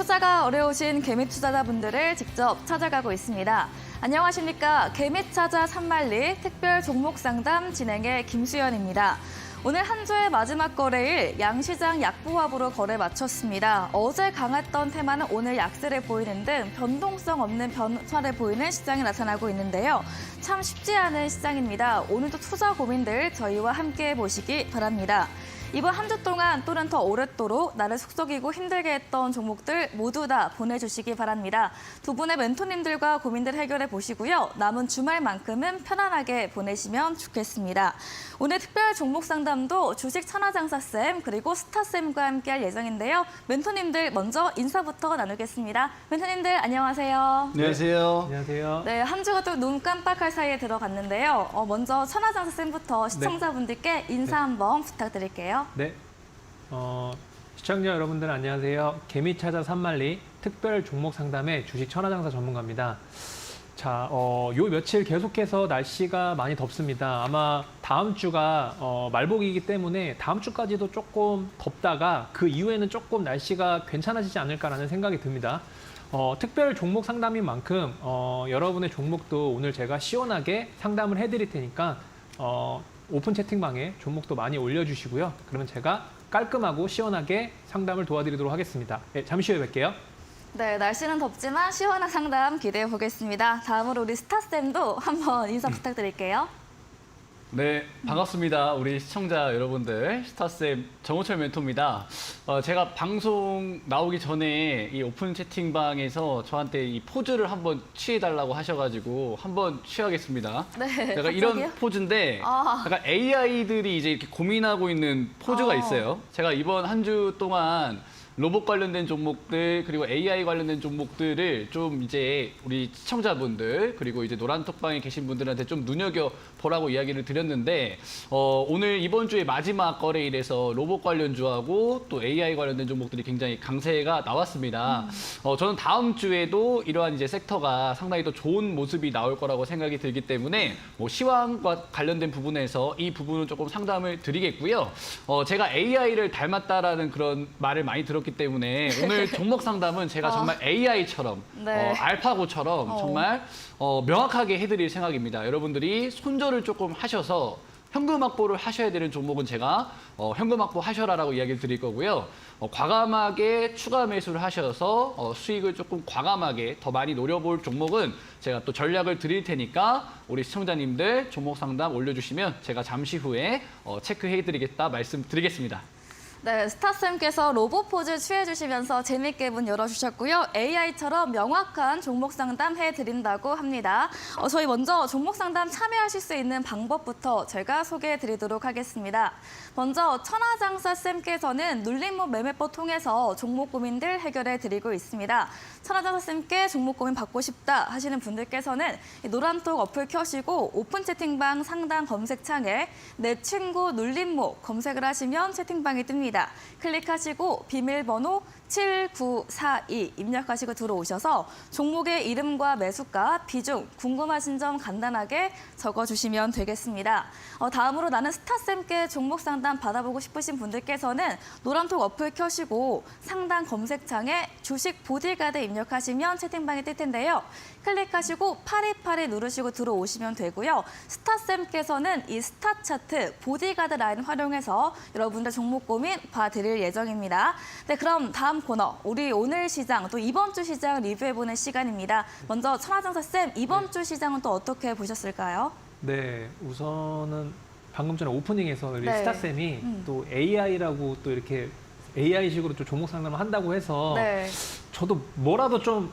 투자가 어려우신 개미 투자자분들을 직접 찾아가고 있습니다. 안녕하십니까. 개미차자 산말리 특별 종목 상담 진행의 김수연입니다. 오늘 한 주의 마지막 거래일 양시장 약보합으로 거래 마쳤습니다. 어제 강했던 테마는 오늘 약세를 보이는 등 변동성 없는 변화를 보이는 시장이 나타나고 있는데요. 참 쉽지 않은 시장입니다. 오늘도 투자 고민들 저희와 함께 보시기 바랍니다. 이번 한 주 동안 또는 더 오랫도록 나를 속썩이고 힘들게 했던 종목들 모두 다 보내주시기 바랍니다. 두 분의 멘토님들과 고민들 해결해 보시고요. 남은 주말만큼은 편안하게 보내시면 좋겠습니다. 오늘 특별 종목 상담도 주식 천하장사쌤 그리고 스타쌤과 함께할 예정인데요. 멘토님들 먼저 인사부터 나누겠습니다. 멘토님들 안녕하세요. 안녕하세요. 안녕하세요. 네, 한 주가 또 눈 깜빡할 사이에 들어갔는데요. 먼저 천하장사쌤부터 시청자분들께 인사 한번 부탁드릴게요. 네. 시청자 여러분들 안녕하세요. 개미차자 산말리 특별 종목 상담의 주식 천하장사 전문가입니다. 자, 요 며칠 계속해서 날씨가 많이 덥습니다. 아마 다음 주가 말복이기 때문에 다음 주까지도 조금 덥다가 그 이후에는 조금 날씨가 괜찮아지지 않을까라는 생각이 듭니다. 특별 종목 상담인 만큼 여러분의 종목도 오늘 제가 시원하게 상담을 해드릴 테니까 오픈 채팅방에 종목도 많이 올려주시고요. 그러면 제가 깔끔하고 시원하게 상담을 도와드리도록 하겠습니다. 네, 잠시 후에 뵐게요. 네, 날씨는 덥지만 시원한 상담 기대해 보겠습니다. 다음으로 우리 스타쌤도 한번 인사 부탁드릴게요. 네, 반갑습니다. 우리 시청자 여러분들, 스타쌤 정호철 멘토입니다. 제가 방송 나오기 전에 이 오픈 채팅방에서 저한테 이 포즈를 한번 취해달라고 하셔가지고 한번 취하겠습니다. 네, 제가 갑자기요? 이런 포즈인데 약간 AI들이 이제 이렇게 고민하고 있는 포즈가 있어요. 제가 이번 한 주 동안 로봇 관련된 종목들 그리고 AI 관련된 종목들을 좀 이제 우리 시청자분들 그리고 이제 노란톡방에 계신 분들한테 좀 눈여겨 보라고 이야기를 드렸는데 오늘 이번 주에 마지막 거래일에서 로봇 관련주하고 또 AI 관련된 종목들이 굉장히 강세가 나왔습니다. 저는 다음 주에도 이러한 이제 섹터가 상당히 더 좋은 모습이 나올 거라고 생각이 들기 때문에 뭐 시황과 관련된 부분에서 이 부분은 조금 상담을 드리겠고요. 제가 AI를 닮았다라는 그런 말을 많이 들었기 때문에 오늘 종목 상담은 제가 정말 AI처럼 네. 알파고처럼 정말 명확하게 해드릴 생각입니다. 여러분들이 손절을 조금 하셔서 현금 확보를 하셔야 되는 종목은 제가 현금 확보 하셔라라고 이야기를 드릴 거고요. 과감하게 추가 매수를 하셔서 수익을 조금 과감하게 더 많이 노려볼 종목은 제가 또 전략을 드릴 테니까 우리 시청자님들 종목 상담 올려주시면 제가 잠시 후에 체크해드리겠다 말씀드리겠습니다. 네, 스타쌤께서 로봇 포즈 취해주시면서 재밌게 문 열어주셨고요. AI처럼 명확한 종목 상담 해드린다고 합니다. 저희 먼저 종목 상담 참여하실 수 있는 방법부터 제가 소개해드리도록 하겠습니다. 먼저 천하장사쌤께서는 눌림목 매매법 통해서 종목 고민들 해결해드리고 있습니다. 천하장사쌤께 종목 고민 받고 싶다 하시는 분들께서는 노란톡 어플 켜시고 오픈 채팅방 상단 검색창에 내 친구 눌림목 검색을 하시면 채팅방이 뜹니다. 클릭하시고 비밀번호 7942 입력하시고 들어오셔서 종목의 이름과 매수가, 비중, 궁금하신 점 간단하게 적어주시면 되겠습니다. 다음으로 나는 스타쌤께 종목 상담 받아보고 싶으신 분들께서는 노란톡 어플 켜시고 상단 검색창에 주식 보디가드 입력하시면 채팅방이 뜰 텐데요. 클릭하시고 8282 누르시고 들어오시면 되고요. 스타쌤께서는 이 스타차트 보디가드 라인 활용해서 여러분들 종목 고민 봐드릴 예정입니다. 네, 그럼 다음 코너, 우리 오늘 시장, 또 이번 주 시장 리뷰해보는 시간입니다. 먼저 천하장사쌤, 이번 주 시장은 또 어떻게 보셨을까요? 네, 우선은 방금 전에 오프닝에서 우리 네. 스타쌤이 또 AI라고 또 이렇게 AI식으로 좀 종목 상담을 한다고 해서 네. 저도 뭐라도 좀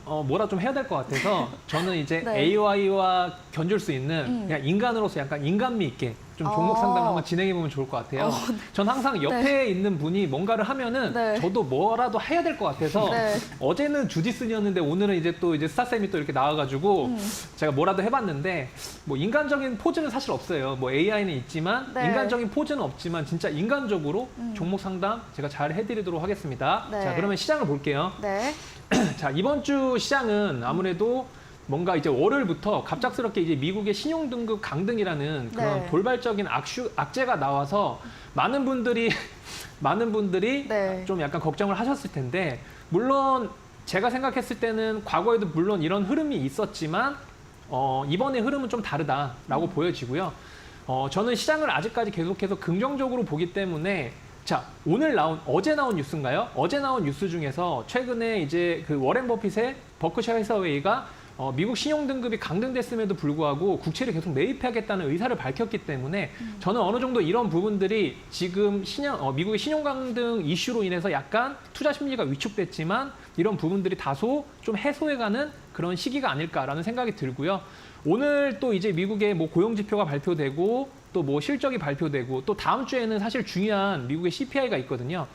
해야 될 것 같아서 저는 이제 네. AI와 견줄 수 있는 그냥 인간으로서 약간 인간미 있게 좀 종목 상담을 한번 진행해 보면 좋을 것 같아요. 전 항상 옆에 있는 분이 뭔가를 하면은 네. 저도 뭐라도 해야 될 것 같아서 네. 어제는 주디슨이었는데 오늘은 이제 스타쌤이 또 이렇게 나와가지고 제가 뭐라도 해봤는데 뭐 인간적인 포즈는 사실 없어요. 뭐 AI는 있지만 네. 인간적인 포즈는 없지만 진짜 인간적으로 종목 상담 제가 잘 해드리도록 하겠습니다. 네. 자, 그러면 시장을 볼게요. 네. 자, 이번 주 시장은 아무래도 뭔가 이제 월요일부터 갑작스럽게 이제 미국의 신용등급 강등이라는 그런 네. 돌발적인 악재가 나와서 많은 분들이 네. 좀 약간 걱정을 하셨을 텐데, 물론 제가 생각했을 때는 과거에도 물론 이런 흐름이 있었지만 이번의 흐름은 좀 다르다라고 보여지고요. 저는 시장을 아직까지 계속해서 긍정적으로 보기 때문에 자, 어제 나온 뉴스인가요? 어제 나온 뉴스 중에서 최근에 이제 그 워렌 버핏의 버크셔 해서웨이가 미국 신용 등급이 강등됐음에도 불구하고 국채를 계속 매입하겠다는 의사를 밝혔기 때문에 저는 어느 정도 이런 부분들이 지금 미국의 신용 강등 이슈로 인해서 약간 투자 심리가 위축됐지만 이런 부분들이 다소 좀 해소해가는 그런 시기가 아닐까라는 생각이 들고요. 오늘 또 이제 미국의 뭐 고용 지표가 발표되고 또 뭐 실적이 발표되고 또 다음 주에는 사실 중요한 미국의 CPI가 있거든요.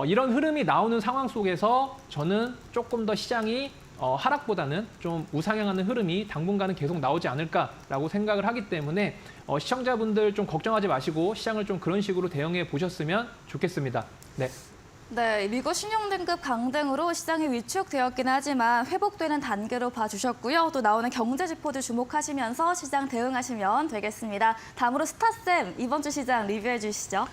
이런 흐름이 나오는 상황 속에서 저는 조금 더 시장이 하락보다는 좀 우상향하는 흐름이 당분간은 계속 나오지 않을까라고 생각을 하기 때문에 시청자분들 좀 걱정하지 마시고 시장을 좀 그런 식으로 대응해 보셨으면 좋겠습니다. 네. 네, 미국 신용등급 강등으로 시장이 위축되었긴 하지만 회복되는 단계로 봐주셨고요. 또 나오는 경제지표도 주목하시면서 시장 대응하시면 되겠습니다. 다음으로 스타쌤, 이번 주 시장 리뷰해 주시죠.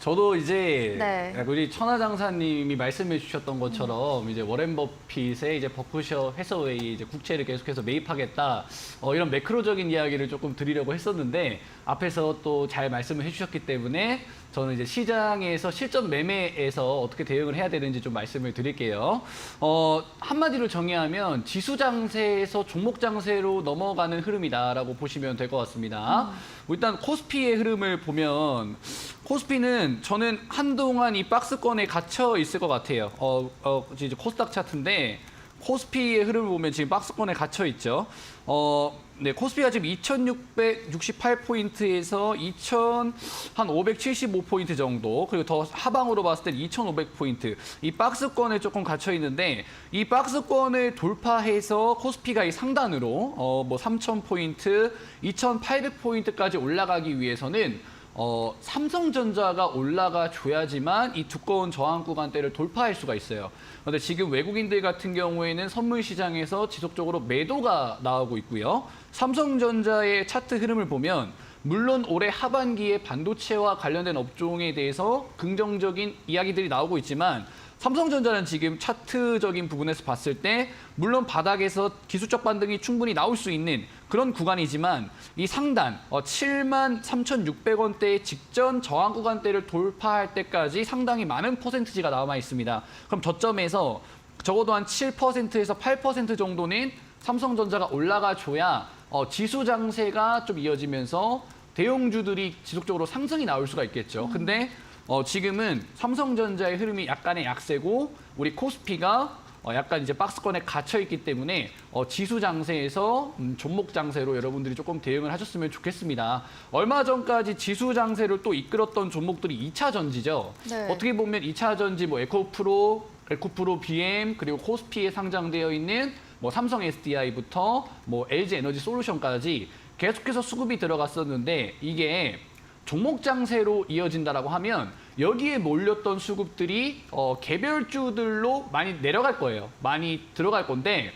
저도 이제 네. 우리 천하장사님이 말씀해 주셨던 것처럼 이제 워렌 버핏의 이제 버크셔 해서웨이 이제 국채를 계속해서 매입하겠다 이런 매크로적인 이야기를 조금 드리려고 했었는데 앞에서 또 잘 말씀을 해주셨기 때문에 저는 이제 시장에서 실전 매매에서 어떻게 대응을 해야 되는지 좀 말씀을 드릴게요. 한마디로 정의하면 지수 장세에서 종목 장세로 넘어가는 흐름이다라고 보시면 될 것 같습니다. 일단 코스피의 흐름을 보면 코스피는 저는 한동안 이 박스권에 gat혀 있을 것 같아요. 이제 코스닥 차트인데 코스피의 흐름을 보면 지금 박스권에 갇혀 있죠. 네, 코스피가 지금 2,668포인트에서 2,575포인트 정도, 그리고 더 하방으로 봤을 때 2,500포인트. 이 박스권에 조금 갇혀 있는데, 이 박스권을 돌파해서 코스피가 이 상단으로, 뭐 3,000포인트, 2,800포인트까지 올라가기 위해서는 삼성전자가 올라가 줘야지만 이 두꺼운 저항 구간대를 돌파할 수가 있어요. 그런데 지금 외국인들 같은 경우에는 선물 시장에서 지속적으로 매도가 나오고 있고요. 삼성전자의 차트 흐름을 보면 물론 올해 하반기에 반도체와 관련된 업종에 대해서 긍정적인 이야기들이 나오고 있지만 삼성전자는 지금 차트적인 부분에서 봤을 때 물론 바닥에서 기술적 반등이 충분히 나올 수 있는 그런 구간이지만 이 상단 73,600원대의 직전 저항 구간대를 돌파할 때까지 상당히 많은 퍼센트지가 남아 있습니다. 그럼 저점에서 적어도 한 7%에서 8% 정도는 삼성전자가 올라가 줘야 지수 장세가 좀 이어지면서 대형주들이 지속적으로 상승이 나올 수가 있겠죠. 근데 지금은 삼성전자의 흐름이 약간의 약세고 우리 코스피가 약간 이제 박스권에 갇혀 있기 때문에 지수 장세에서 종목 장세로 여러분들이 조금 대응을 하셨으면 좋겠습니다. 얼마 전까지 지수 장세를 또 이끌었던 종목들이 2차 전지죠. 네. 어떻게 보면 2차 전지 뭐 에코프로 BM 그리고 코스피에 상장되어 있는 뭐 삼성 SDI부터 뭐 LG 에너지 솔루션까지 계속해서 수급이 들어갔었는데 이게 종목 장세로 이어진다라고 하면 여기에 몰렸던 수급들이 개별주들로 많이 내려갈 거예요. 많이 들어갈 건데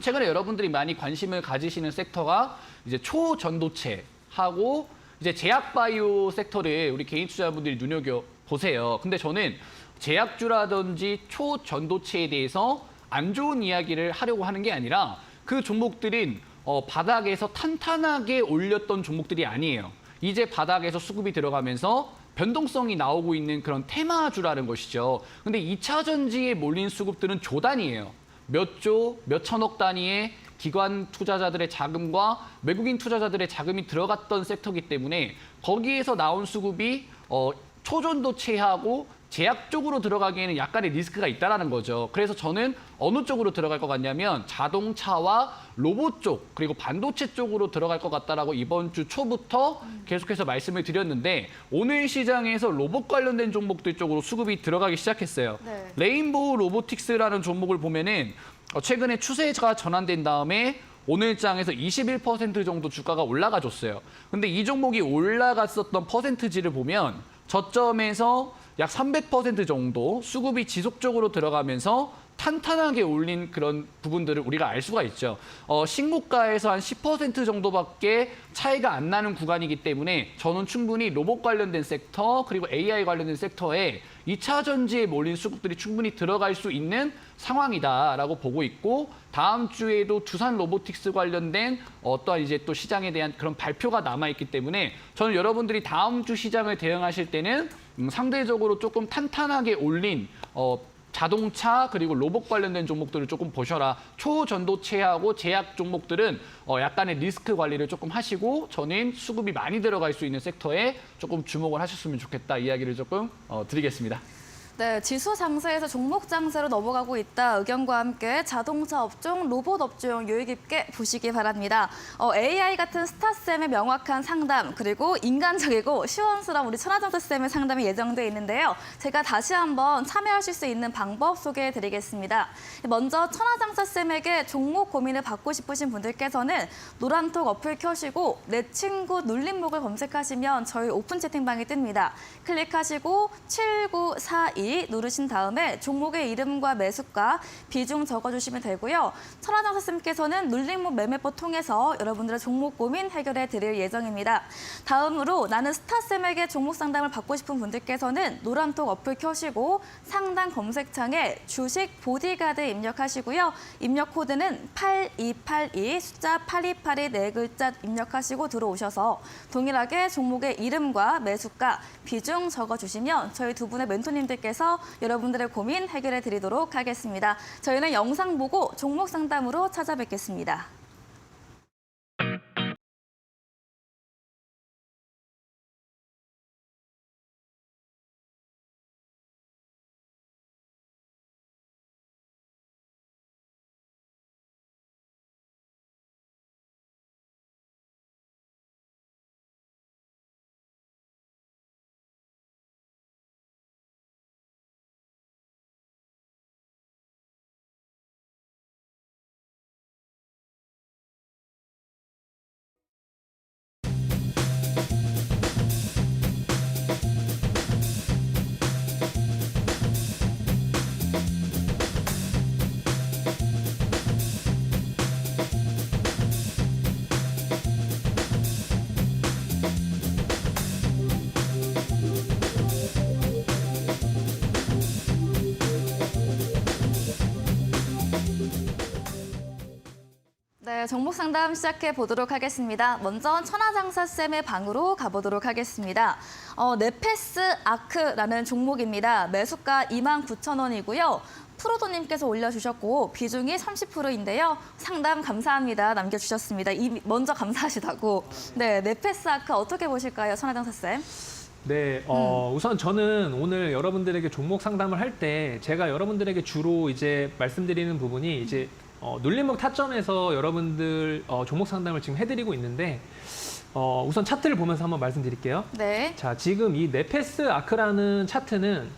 최근에 여러분들이 많이 관심을 가지시는 섹터가 이제 초전도체하고 이제 제약바이오 섹터를 우리 개인 투자자분들이 눈여겨 보세요. 근데 저는 제약주라든지 초전도체에 대해서 안 좋은 이야기를 하려고 하는 게 아니라 그 종목들은 바닥에서 탄탄하게 올렸던 종목들이 아니에요. 이제 바닥에서 수급이 들어가면서 변동성이 나오고 있는 그런 테마주라는 것이죠. 근데 2차 전지에 몰린 수급들은 조 단위예요. 몇 조, 몇 천억 단위의 기관 투자자들의 자금과 외국인 투자자들의 자금이 들어갔던 섹터이기 때문에 거기에서 나온 수급이 초전도체하고 제약 쪽으로 들어가기에는 약간의 리스크가 있다는 거죠. 그래서 저는 어느 쪽으로 들어갈 것 같냐면 자동차와 로봇 쪽 그리고 반도체 쪽으로 들어갈 것 같다라고 이번 주 초부터 계속해서 말씀을 드렸는데 오늘 시장에서 로봇 관련된 종목들 쪽으로 수급이 들어가기 시작했어요. 네. 레인보우 로보틱스라는 종목을 보면은 최근에 추세가 전환된 다음에 오늘 장에서 21% 정도 주가가 올라가 줬어요. 근데 이 종목이 올라갔었던 퍼센트지를 보면 저점에서 약 300% 정도 수급이 지속적으로 들어가면서 탄탄하게 올린 그런 부분들을 우리가 알 수가 있죠. 신고가에서 한 10% 정도밖에 차이가 안 나는 구간이기 때문에 저는 충분히 로봇 관련된 섹터 그리고 AI 관련된 섹터에 2차 전지에 몰린 수급들이 충분히 들어갈 수 있는 상황이다라고 보고 있고 다음 주에도 두산 로보틱스 관련된 어떠한 이제 또 시장에 대한 그런 발표가 남아 있기 때문에 저는 여러분들이 다음 주 시장을 대응하실 때는 상대적으로 조금 탄탄하게 올린 자동차 그리고 로봇 관련된 종목들을 조금 보셔라. 초전도체하고 제약 종목들은 약간의 리스크 관리를 조금 하시고 저는 수급이 많이 들어갈 수 있는 섹터에 조금 주목을 하셨으면 좋겠다 이야기를 조금 드리겠습니다. 네, 지수 장세에서 종목 장세로 넘어가고 있다 의견과 함께 자동차 업종, 로봇 업종 유의 깊게 보시기 바랍니다. AI 같은 스타쌤의 명확한 상담 그리고 인간적이고 시원스러운 우리 천하장사쌤의 상담이 예정돼 있는데요. 제가 다시 한번 참여하실 수 있는 방법 소개해드리겠습니다. 먼저 천하장사쌤에게 종목 고민을 받고 싶으신 분들께서는 노란톡 어플 켜시고 내 친구 눌림목을 검색하시면 저희 오픈 채팅방이 뜹니다. 클릭하시고 7942 누르신 다음에 종목의 이름과 매수가, 비중 적어주시면 되고요. 천하장사쌤께서는 눌림목 매매법 통해서 여러분들의 종목 고민 해결해 드릴 예정입니다. 다음으로 나는 스타쌤에게 종목 상담을 받고 싶은 분들께서는 노란톡 어플 켜시고 상단 검색창에 주식 보디가드 입력하시고요. 입력 코드는 8282 숫자 8282 네 글자 입력하시고 들어오셔서 동일하게 종목의 이름과 매수가, 비중 적어주시면 저희 두 분의 멘토님들께서 여러분들의 고민 해결해 드리도록 하겠습니다. 저희는 영상 보고 종목 상담으로 찾아뵙겠습니다. 네, 종목 상담 시작해 보도록 하겠습니다. 먼저 천하장사쌤의 방으로 가보도록 하겠습니다. 네페스 아크라는 종목입니다. 매수가 29,000원이고요. 프로도님께서 올려주셨고 비중이 30%인데요. 상담 감사합니다. 남겨주셨습니다. 먼저 감사하시다고. 네, 네페스 아크 어떻게 보실까요, 천하장사쌤? 네, 우선 저는 오늘 여러분들에게 종목 상담을 할 때 제가 여러분들에게 주로 이제 말씀드리는 부분이 이제 눌림목 타점에서 여러분들 종목 상담을 지금 해드리고 있는데 우선 차트를 보면서 한번 말씀드릴게요. 네. 자, 지금 이 네페스 아크라는 차트는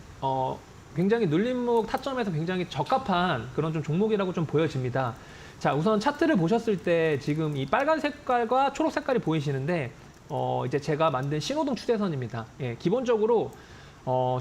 굉장히 눌림목 타점에서 굉장히 적합한 그런 좀 종목이라고 좀 보여집니다. 자, 우선 차트를 보셨을 때 지금 이 빨간 색깔과 초록 색깔이 보이시는데 이제 제가 만든 신호등 추세선입니다. 예, 기본적으로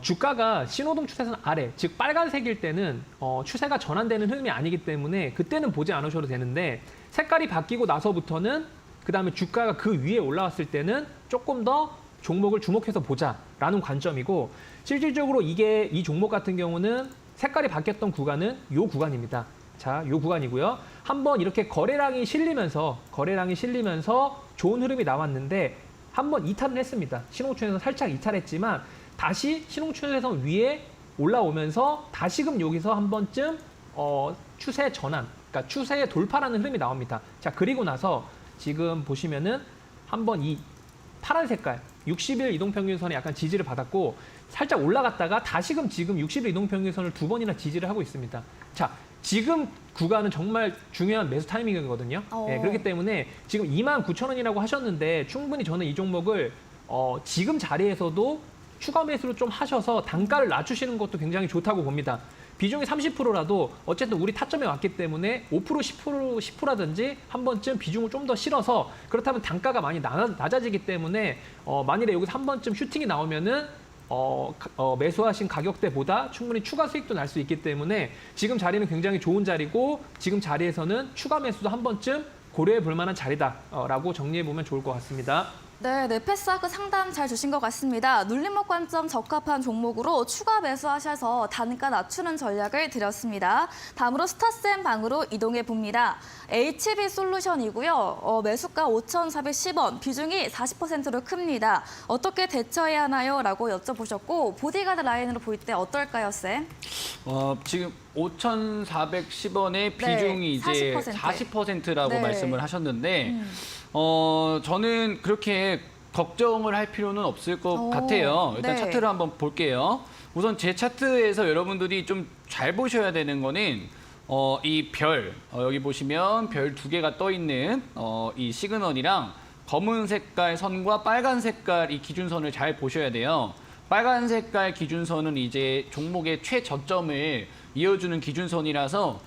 주가가 신호등 추세선 아래, 즉 빨간색일 때는 추세가 전환되는 흐름이 아니기 때문에 그때는 보지 않으셔도 되는데 색깔이 바뀌고 나서부터는 그다음에 주가가 그 위에 올라왔을 때는 조금 더 종목을 주목해서 보자라는 관점이고 실질적으로 이 종목 같은 경우는 색깔이 바뀌었던 구간은 이 구간입니다. 자, 이 구간이고요. 한번 이렇게 거래량이 실리면서 좋은 흐름이 나왔는데 한번 이탈은 했습니다. 신호추세선 살짝 이탈했지만 다시 신호추세선 위에 올라오면서 다시금 여기서 한 번쯤 추세 전환, 그러니까 추세의 돌파라는 흐름이 나옵니다. 자, 그리고 나서 지금 보시면은 한번 이 파란 색깔 60일 이동평균선에 약간 지지를 받았고 살짝 올라갔다가 다시금 지금 60일 이동평균선을 두 번이나 지지를 하고 있습니다. 자, 지금 구간은 정말 중요한 매수 타이밍이거든요. 네, 그렇기 때문에 지금 29,000원이라고 하셨는데 충분히 저는 이 종목을 지금 자리에서도 추가 매수를 좀 하셔서 단가를 낮추시는 것도 굉장히 좋다고 봅니다. 비중이 30%라도 어쨌든 우리 타점에 왔기 때문에 5%, 10%라든지 한 번쯤 비중을 좀 더 실어서 그렇다면 단가가 많이 낮아지기 때문에 만일에 여기서 한 번쯤 슈팅이 나오면은 매수하신 가격대보다 충분히 추가 수익도 날 수 있기 때문에 지금 자리는 굉장히 좋은 자리고 지금 자리에서는 추가 매수도 한 번쯤 고려해 볼 만한 자리다라고 정리해 보면 좋을 것 같습니다. 네, 네페스하크 상담 잘 주신 것 같습니다. 눌림목 관점 적합한 종목으로 추가 매수하셔서 단가 낮추는 전략을 드렸습니다. 다음으로 스타쌤 방으로 이동해 봅니다. HB 솔루션이고요. 매수가 5,410원, 비중이 40%로 큽니다. 어떻게 대처해야 하나요? 라고 여쭤보셨고 보디가드 라인으로 볼 때 어떨까요, 쌤? 지금 5,410원의 비중이 이제 40%라고 네. 말씀을 하셨는데 저는 그렇게 걱정을 할 필요는 없을 것 같아요. 일단 네. 차트를 한번 볼게요. 우선 제 차트에서 여러분들이 좀 잘 보셔야 되는 거는 이 별, 여기 보시면 별 2개가 떠 있는 이 시그널이랑 검은 색깔 선과 빨간 색깔 이 기준선을 잘 보셔야 돼요. 빨간 색깔 기준선은 이제 종목의 최저점을 이어주는 기준선이라서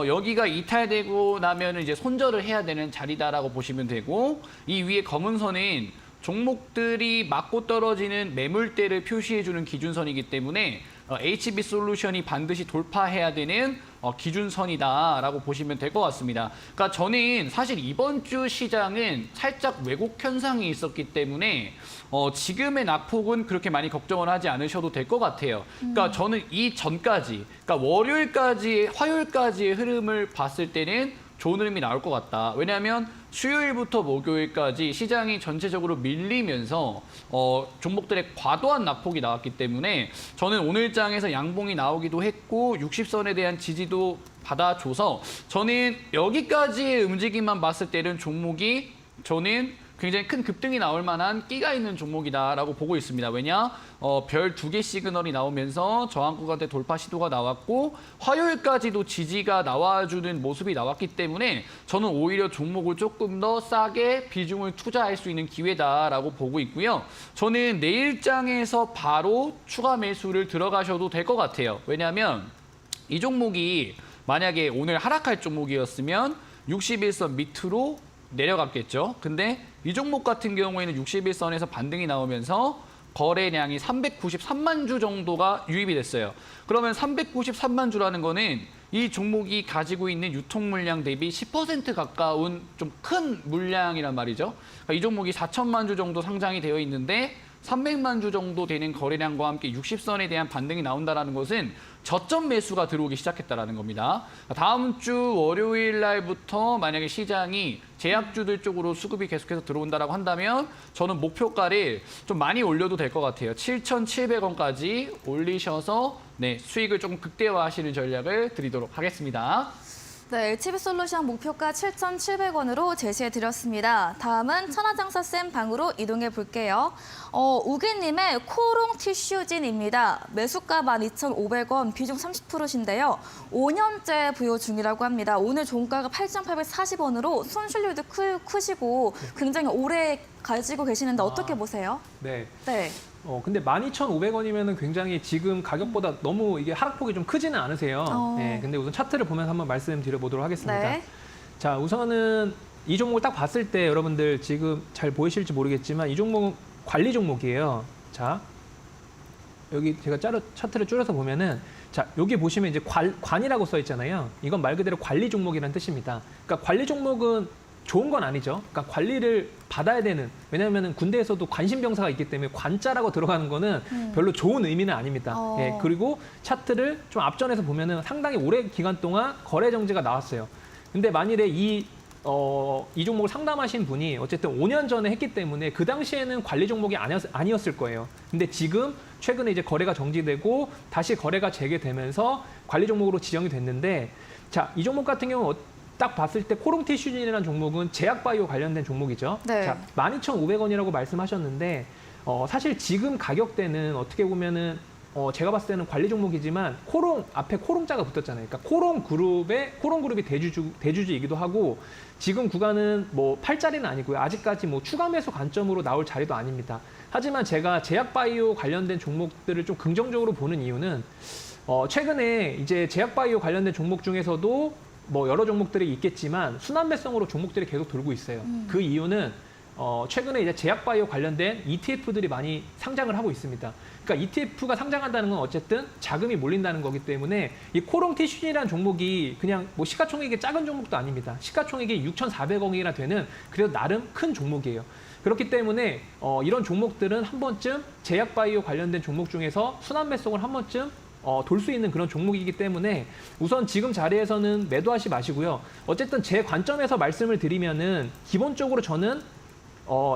여기가 이탈되고 나면 이제 손절을 해야 되는 자리다라고 보시면 되고 이 위에 검은 선은 종목들이 맞고 떨어지는 매물대를 표시해주는 기준선이기 때문에 HB 솔루션이 반드시 돌파해야 되는 기준선이다라고 보시면 될 것 같습니다. 그러니까 저는 사실 이번 주 시장은 살짝 왜곡 현상이 있었기 때문에 지금의 낙폭은 그렇게 많이 걱정을 하지 않으셔도 될 것 같아요. 그러니까 저는 이 전까지, 그러니까 화요일까지의 흐름을 봤을 때는 좋은 흐름이 나올 것 같다. 왜냐하면 수요일부터 목요일까지 시장이 전체적으로 밀리면서 종목들의 과도한 낙폭이 나왔기 때문에 저는 오늘 장에서 양봉이 나오기도 했고 60선에 대한 지지도 받아줘서 저는 여기까지의 움직임만 봤을 때는 종목이 저는 굉장히 큰 급등이 나올 만한 끼가 있는 종목이다라고 보고 있습니다. 왜냐? 별 2개 시그널이 나오면서 저항 구간대 돌파 시도가 나왔고 화요일까지도 지지가 나와주는 모습이 나왔기 때문에 저는 오히려 종목을 조금 더 싸게 비중을 투자할 수 있는 기회다라고 보고 있고요. 저는 내일장에서 바로 추가 매수를 들어가셔도 될 것 같아요. 왜냐하면 이 종목이 만약에 오늘 하락할 종목이었으면 61선 밑으로 내려갔겠죠. 근데 이 종목 같은 경우에는 61선에서 반등이 나오면서 거래량이 393만 주 정도가 유입이 됐어요. 그러면 393만 주라는 거는 이 종목이 가지고 있는 유통 물량 대비 10% 가까운 좀 큰 물량이란 말이죠. 그러니까 이 종목이 4천만 주 정도 상장이 되어 있는데 300만 주 정도 되는 거래량과 함께 60선에 대한 반등이 나온다는 것은 저점 매수가 들어오기 시작했다는 겁니다. 다음 주 월요일 날부터 만약에 시장이 제약주들 쪽으로 수급이 계속해서 들어온다고 한다면 저는 목표가를 좀 많이 올려도 될 것 같아요. 7,700원까지 올리셔서 수익을 조금 극대화하시는 전략을 드리도록 하겠습니다. 네, HB 솔루션 목표가 7,700원으로 제시해드렸습니다. 다음은 천하장사쌤 방으로 이동해 볼게요. 우기님의 코롱 티슈진입니다. 매수가 12,500원, 비중 30%신데요. 5년째 부여 중이라고 합니다. 오늘 종가가 8,840원으로 손실률도 크시고 굉장히 오래 가지고 계시는데 어떻게 보세요? 네. 네. 근데 12,500원이면은 굉장히 지금 가격보다 너무 이게 하락폭이 좀 크지는 않으세요. 네, 근데 우선 차트를 보면서 한번 말씀드려보도록 하겠습니다. 네. 자, 우선은 이 종목을 딱 봤을 때 여러분들 지금 잘 보이실지 모르겠지만 이 종목은 관리 종목이에요. 자, 여기 제가 차트를 줄여서 보면은 자, 여기 보시면 이제 관이라고 써 있잖아요. 이건 말 그대로 관리 종목이라는 뜻입니다. 그러니까 관리 종목은 좋은 건 아니죠. 그러니까 관리를 받아야 되는, 왜냐하면 군대에서도 관심병사가 있기 때문에 관자라고 들어가는 거는 별로 좋은 의미는 아닙니다. 예, 그리고 차트를 좀 앞전에서 보면은 상당히 오래 기간 동안 거래 정지가 나왔어요. 근데 만일에 이 종목을 상담하신 분이 어쨌든 5년 전에 했기 때문에 그 당시에는 관리 종목이 아니었을 거예요. 근데 지금 최근에 이제 거래가 정지되고 다시 거래가 재개되면서 관리 종목으로 지정이 됐는데, 자, 이 종목 같은 경우는 딱 봤을 때 코롱 티슈진이라는 종목은 제약바이오 관련된 종목이죠. 네. 자, 12,500원이라고 말씀하셨는데 사실 지금 가격대는 어떻게 보면은 제가 봤을 때는 관리 종목이지만 코롱 앞에 코롱자가 붙었잖아요. 그러니까 코롱 그룹이 대주주이기도 하고 지금 구간은 뭐 팔자리는 아니고요. 아직까지 뭐 추가 매수 관점으로 나올 자리도 아닙니다. 하지만 제가 제약바이오 관련된 종목들을 좀 긍정적으로 보는 이유는 최근에 이제 제약바이오 관련된 종목 중에서도 뭐 여러 종목들이 있겠지만 순환매성으로 종목들이 계속 돌고 있어요. 그 이유는 최근에 이제 제약바이오 관련된 ETF들이 많이 상장을 하고 있습니다. 그러니까 ETF가 상장한다는 건 어쨌든 자금이 몰린다는 거기 때문에 이 코롱티슈진이라는 종목이 그냥 뭐 시가총액이 작은 종목도 아닙니다. 시가총액이 6,400억이나 되는 그래도 나름 큰 종목이에요. 그렇기 때문에 이런 종목들은 한 번쯤 제약바이오 관련된 종목 중에서 순환 매수를 한 번쯤 돌 수 있는 그런 종목이기 때문에 우선 지금 자리에서는 매도하지 마시고요. 어쨌든 제 관점에서 말씀을 드리면은 기본적으로 저는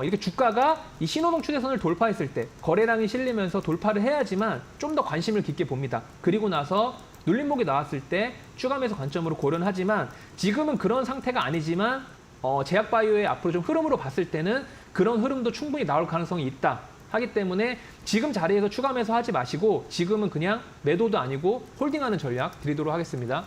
이렇게 주가가 이 신호등 추세선을 돌파했을 때 거래량이 실리면서 돌파를 해야지만 좀 더 관심을 깊게 봅니다. 그리고 나서 눌림목이 나왔을 때 추가 매수 관점으로 고려는 하지만 지금은 그런 상태가 아니지만 제약바이오의 앞으로 좀 흐름으로 봤을 때는 그런 흐름도 충분히 나올 가능성이 있다. 하기 때문에 지금 자리에서 추가 매수하지 마시고 지금은 그냥 매도도 아니고 홀딩하는 전략 드리도록 하겠습니다.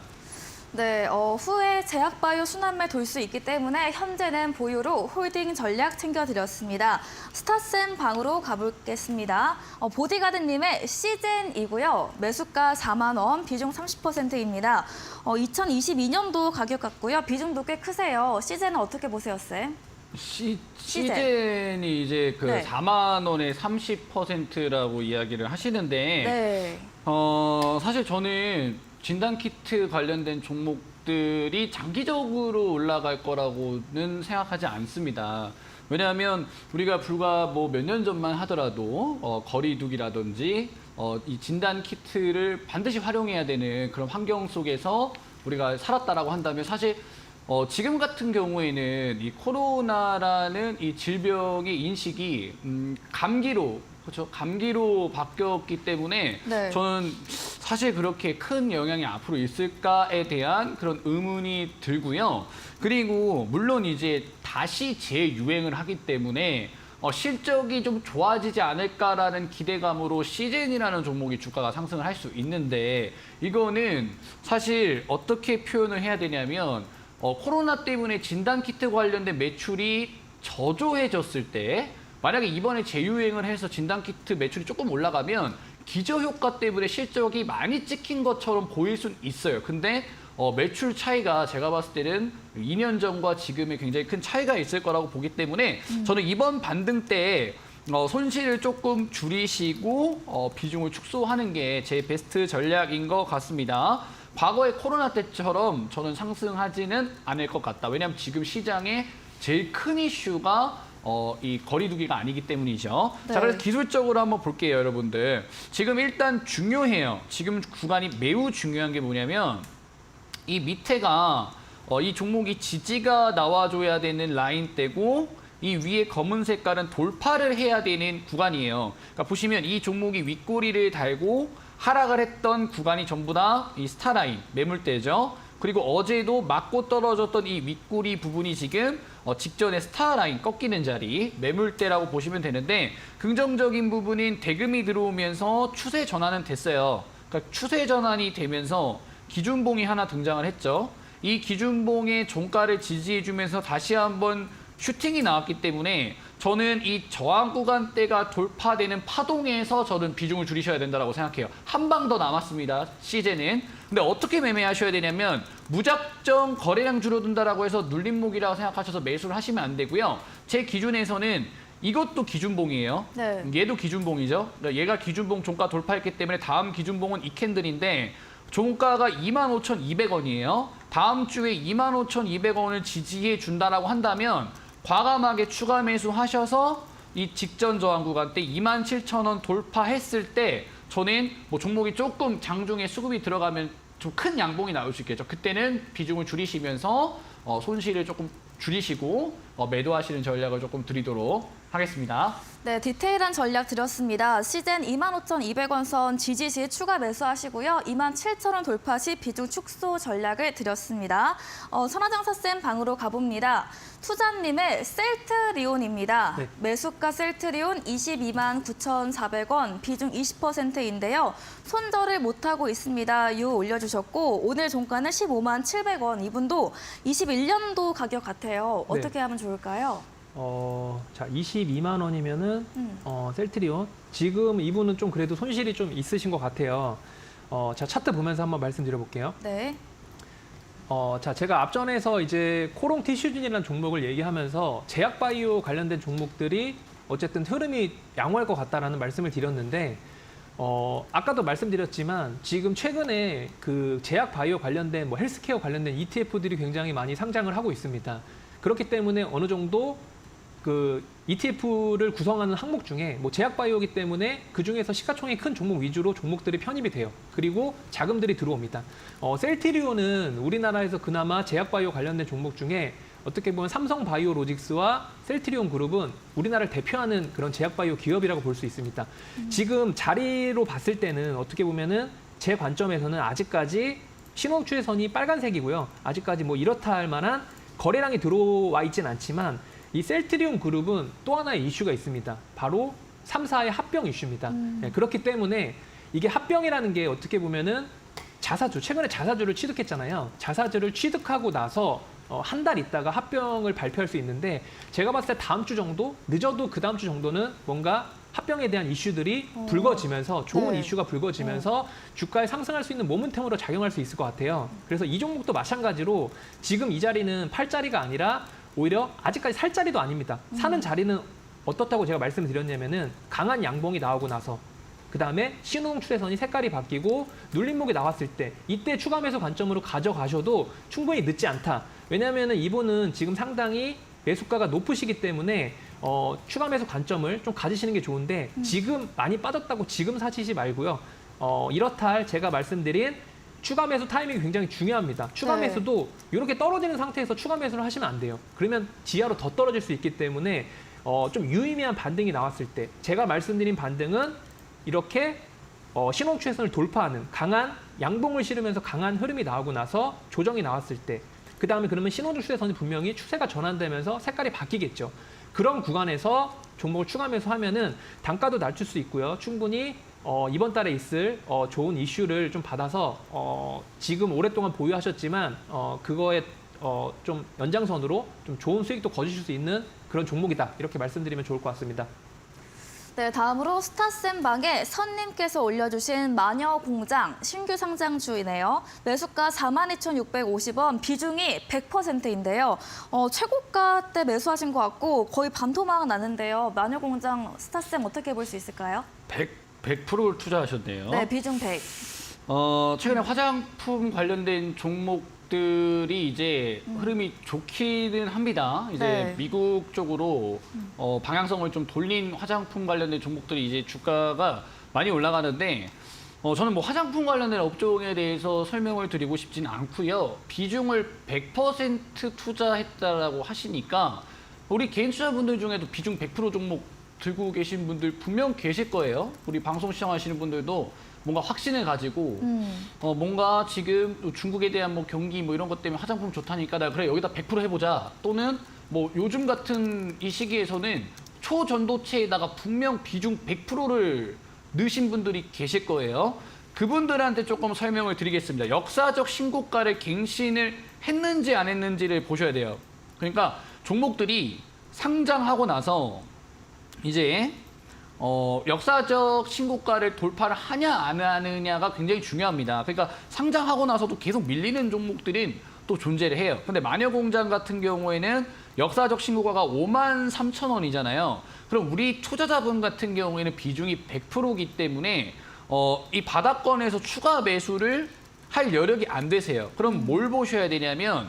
네, 후에 제약바이오 순환매 돌 수 있기 때문에 현재는 보유로 홀딩 전략 챙겨드렸습니다. 스타쌤 방으로 가보겠습니다. 보디가드님의 시젠이고요. 매수가 4만 원, 비중 30%입니다. 2022년도 가격 같고요. 비중도 꽤 크세요. 시젠은 어떻게 보세요, 쌤? 시젠이 이제 그 네. 4만 원에 30%라고 이야기를 하시는데 네. 사실 저는 진단키트 관련된 종목들이 장기적으로 올라갈 거라고는 생각하지 않습니다. 왜냐하면 우리가 불과 뭐 몇 년 전만 하더라도 거리두기라든지 이 진단키트를 반드시 활용해야 되는 그런 환경 속에서 우리가 살았다라고 한다면 사실 지금 같은 경우에는 이 코로나라는 이 질병의 인식이 감기로 그렇죠. 감기로 바뀌었기 때문에 네. 저는 사실 그렇게 큰 영향이 앞으로 있을까에 대한 그런 의문이 들고요. 그리고 물론 이제 다시 재유행을 하기 때문에 실적이 좀 좋아지지 않을까라는 기대감으로 시젠이라는 종목이 주가가 상승을 할 수 있는데 이거는 사실 어떻게 표현을 해야 되냐면 코로나 때문에 진단키트 관련된 매출이 저조해졌을 때 만약에 이번에 재유행을 해서 진단키트 매출이 조금 올라가면 기저효과 때문에 실적이 많이 찍힌 것처럼 보일 수는 있어요. 근데 매출 차이가 제가 봤을 때는 2년 전과 지금의 굉장히 큰 차이가 있을 거라고 보기 때문에 저는 이번 반등 때 손실을 조금 줄이시고 비중을 축소하는 게 제 베스트 전략인 것 같습니다. 과거의 코로나 때처럼 저는 상승하지는 않을 것 같다. 왜냐하면 지금 시장에 제일 큰 이슈가 이 거리두기가 아니기 때문이죠. 네. 자, 그래서 기술적으로 한번 볼게요, 여러분들. 지금 일단 중요해요. 지금 구간이 매우 중요한 게 뭐냐면 이 밑에가 이 종목이 지지가 나와줘야 되는 라인대고 이 위에 검은 색깔은 돌파를 해야 되는 구간이에요. 그러니까 보시면 이 종목이 윗꼬리를 달고 하락을 했던 구간이 전부 다 이 스타라인, 매물대죠. 그리고 어제도 맞고 떨어졌던 이 윗꼬리 부분이 지금 직전에 스타라인 꺾이는 자리, 매물대라고 보시면 되는데 긍정적인 부분인 대금이 들어오면서 추세 전환은 됐어요. 그러니까 추세 전환이 되면서 기준봉이 하나 등장을 했죠. 이 기준봉의 종가를 지지해주면서 다시 한번 슈팅이 나왔기 때문에 저는 이 저항 구간대가 돌파되는 파동에서 저는 비중을 줄이셔야 된다고 생각해요. 한 방 더 남았습니다. 시즌은. 근데 어떻게 매매하셔야 되냐면 무작정 거래량 줄어든다라고 해서 눌림목이라고 생각하셔서 매수를 하시면 안 되고요. 제 기준에서는 이것도 기준봉이에요. 네. 얘도 기준봉이죠. 그러니까 얘가 기준봉 종가 돌파했기 때문에 다음 기준봉은 이 캔들인데 종가가 25,200원이에요. 다음 주에 25,200원을 지지해 준다라고 한다면 과감하게 추가 매수하셔서 이 직전 저항 구간대 27,000원 돌파했을 때 저는 뭐 종목이 조금 장중에 수급이 들어가면 좀 큰 양봉이 나올 수 있겠죠. 그때는 비중을 줄이시면서 손실을 조금 줄이시고 매도하시는 전략을 조금 드리도록 하겠습니다. 네, 디테일한 전략 드렸습니다. 시젠 25,200원 선 지지 시 추가 매수하시고요. 27,000원 돌파 시 비중 축소 전략을 드렸습니다. 선화장사쌤 방으로 가봅니다. 투자님의 셀트리온입니다. 네. 매수가 셀트리온 229,400원, 비중 20%인데요. 손절을 못하고 있습니다. 요 올려주셨고 오늘 종가는 157,000원. 이분도 21년도 가격 같아요. 네. 어떻게 하면 좋을까요? 자, 22만 원이면은 셀트리온. 지금 이분은 좀 그래도 손실이 좀 있으신 것 같아요. 자, 차트 보면서 한번 말씀드려 볼게요. 네. 자, 제가 앞전에서 이제 코롱 티슈진이라는 종목을 얘기하면서 제약바이오 관련된 종목들이 어쨌든 흐름이 양호할 것 같다라는 말씀을 드렸는데, 아까도 말씀드렸지만 지금 최근에 그 제약바이오 관련된 뭐 헬스케어 관련된 ETF들이 굉장히 많이 상장을 하고 있습니다. 그렇기 때문에 어느 정도 그 ETF를 구성하는 항목 중에 뭐 제약바이오이기 때문에 그 중에서 시가총액이 큰 종목 위주로 종목들이 편입이 돼요. 그리고 자금들이 들어옵니다. 셀트리온은 우리나라에서 그나마 제약바이오 관련된 종목 중에 어떻게 보면 삼성바이오로직스와 셀트리온 그룹은 우리나라를 대표하는 그런 제약바이오 기업이라고 볼 수 있습니다. 지금 자리로 봤을 때는 어떻게 보면은 제 관점에서는 아직까지 신호 추세선이 빨간색이고요. 아직까지 뭐 이렇다 할 만한 거래량이 들어와 있진 않지만 이 셀트리온 그룹은 또 하나의 이슈가 있습니다. 바로 3사의 합병 이슈입니다. 네, 그렇기 때문에 이게 합병이라는 게 어떻게 보면은 자사주, 최근에 자사주를 취득했잖아요. 자사주를 취득하고 나서 한 달 있다가 합병을 발표할 수 있는데 제가 봤을 때 다음 주 정도, 늦어도 그 다음 주 정도는 뭔가 합병에 대한 이슈들이 불거지면서 좋은 네. 이슈가 불거지면서 주가에 상승할 수 있는 모멘텀으로 작용할 수 있을 것 같아요. 그래서 이 종목도 마찬가지로 지금 이 자리는 팔 자리가 아니라 오히려 아직까지 살 자리도 아닙니다. 사는 자리는 어떻다고 제가 말씀을 드렸냐면은 강한 양봉이 나오고 나서 그다음에 신호등 추세선이 색깔이 바뀌고 눌림목이 나왔을 때 이때 추가 매수 관점으로 가져가셔도 충분히 늦지 않다. 왜냐하면 이분은 지금 상당히 매수가가 높으시기 때문에 추가 매수 관점을 좀 가지시는 게 좋은데 지금 많이 빠졌다고 지금 사시지 말고요. 이렇다 할 제가 말씀드린 추가 매수 타이밍이 굉장히 중요합니다. 추가 네. 매수도 이렇게 떨어지는 상태에서 추가 매수를 하시면 안 돼요. 그러면 지하로 더 떨어질 수 있기 때문에 좀 유의미한 반등이 나왔을 때 제가 말씀드린 반등은 이렇게 신호 추세선을 돌파하는 강한 양봉을 실으면서 강한 흐름이 나오고 나서 조정이 나왔을 때 그 다음에 그러면 신호등 추세선이 분명히 추세가 전환되면서 색깔이 바뀌겠죠. 그런 구간에서 종목을 추가 매수하면은 단가도 낮출 수 있고요. 충분히 이번 달에 있을 좋은 이슈를 좀 받아서 지금 오랫동안 보유하셨지만 그거에 좀 연장선으로 좀 좋은 수익도 거두실 수 있는 그런 종목이다. 이렇게 말씀드리면 좋을 것 같습니다. 네, 다음으로 스타센방에 선님께서 올려주신 마녀공장 신규 상장주이네요. 매수가 42,650원, 비중이 100%인데요. 최고가 때 매수하신 것 같고 거의 반토막 나는데요. 마녀공장 스타센 어떻게 볼 수 있을까요? 100% 투자하셨네요. 네, 비중 100. 최근에 화장품 관련된 종목들이 이제 흐름이 좋기는 합니다. 이제 네. 미국 쪽으로 방향성을 좀 돌린 화장품 관련된 종목들이 이제 주가가 많이 올라가는데 저는 뭐 화장품 관련된 업종에 대해서 설명을 드리고 싶지는 않고요. 비중을 100% 투자했다라고 하시니까 우리 개인 투자분들 중에도 비중 100% 종목 들고 계신 분들 분명 계실 거예요. 우리 방송 시청하시는 분들도 뭔가 확신을 가지고 뭔가 지금 또 중국에 대한 뭐 경기 뭐 이런 것 때문에 화장품 좋다니까 나 그래 여기다 100% 해보자. 또는 뭐 요즘 같은 이 시기에서는 초전도체에다가 분명 비중 100%를 넣으신 분들이 계실 거예요. 그분들한테 조금 설명을 드리겠습니다. 역사적 신고가를 갱신을 했는지 안 했는지를 보셔야 돼요. 그러니까 종목들이 상장하고 나서 이제 역사적 신고가를 돌파를 하냐 안 하느냐가 굉장히 중요합니다. 그러니까 상장하고 나서도 계속 밀리는 종목들은 또 존재를 해요. 근데 마녀공장 같은 경우에는 역사적 신고가가 53,000원이잖아요. 그럼 우리 투자자분 같은 경우에는 비중이 100%이기 때문에 이 바닥권에서 추가 매수를 할 여력이 안 되세요. 그럼 뭘 보셔야 되냐면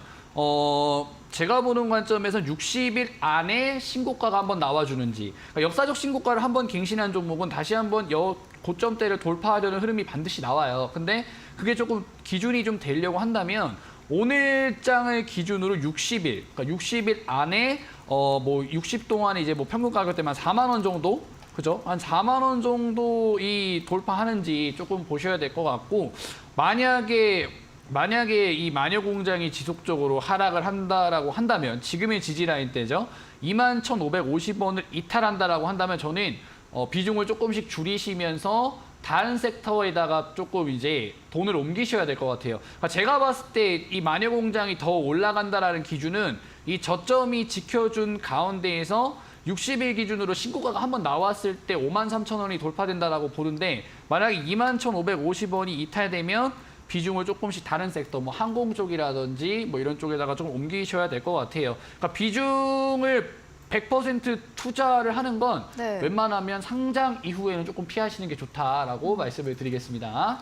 제가 보는 관점에서 60일 안에 신고가가 한번 나와주는지, 그러니까 역사적 신고가를 한번 갱신한 종목은 다시 한번 고점대를 돌파하려는 흐름이 반드시 나와요. 근데 그게 조금 기준이 좀 되려고 한다면 오늘 장을 기준으로 60일, 그러니까 60일 안에 뭐 60 동안에 이제 뭐 평균 가격대만 4만 원 정도, 그죠? 한 4만 원 정도 이 돌파하는지 조금 보셔야 될 것 같고, 만약에 이 마녀공장이 지속적으로 하락을 한다라고 한다면 지금의 지지라인 때죠. 21,550원을 이탈한다라고 한다면 저는 비중을 조금씩 줄이시면서 다른 섹터에다가 조금 이제 돈을 옮기셔야 될 것 같아요. 그러니까 제가 봤을 때 이 마녀공장이 더 올라간다라는 기준은 이 저점이 지켜준 가운데에서 60일 기준으로 신고가가 한번 나왔을 때 53,000원이 돌파된다라고 보는데 만약에 21,550원이 이탈되면 비중을 조금씩 다른 섹터, 뭐 항공 쪽이라든지 뭐 이런 쪽에다가 좀 옮기셔야 될 것 같아요. 그러니까 비중을 100% 투자를 하는 건 네. 웬만하면 상장 이후에는 조금 피하시는 게 좋다라고 말씀을 드리겠습니다.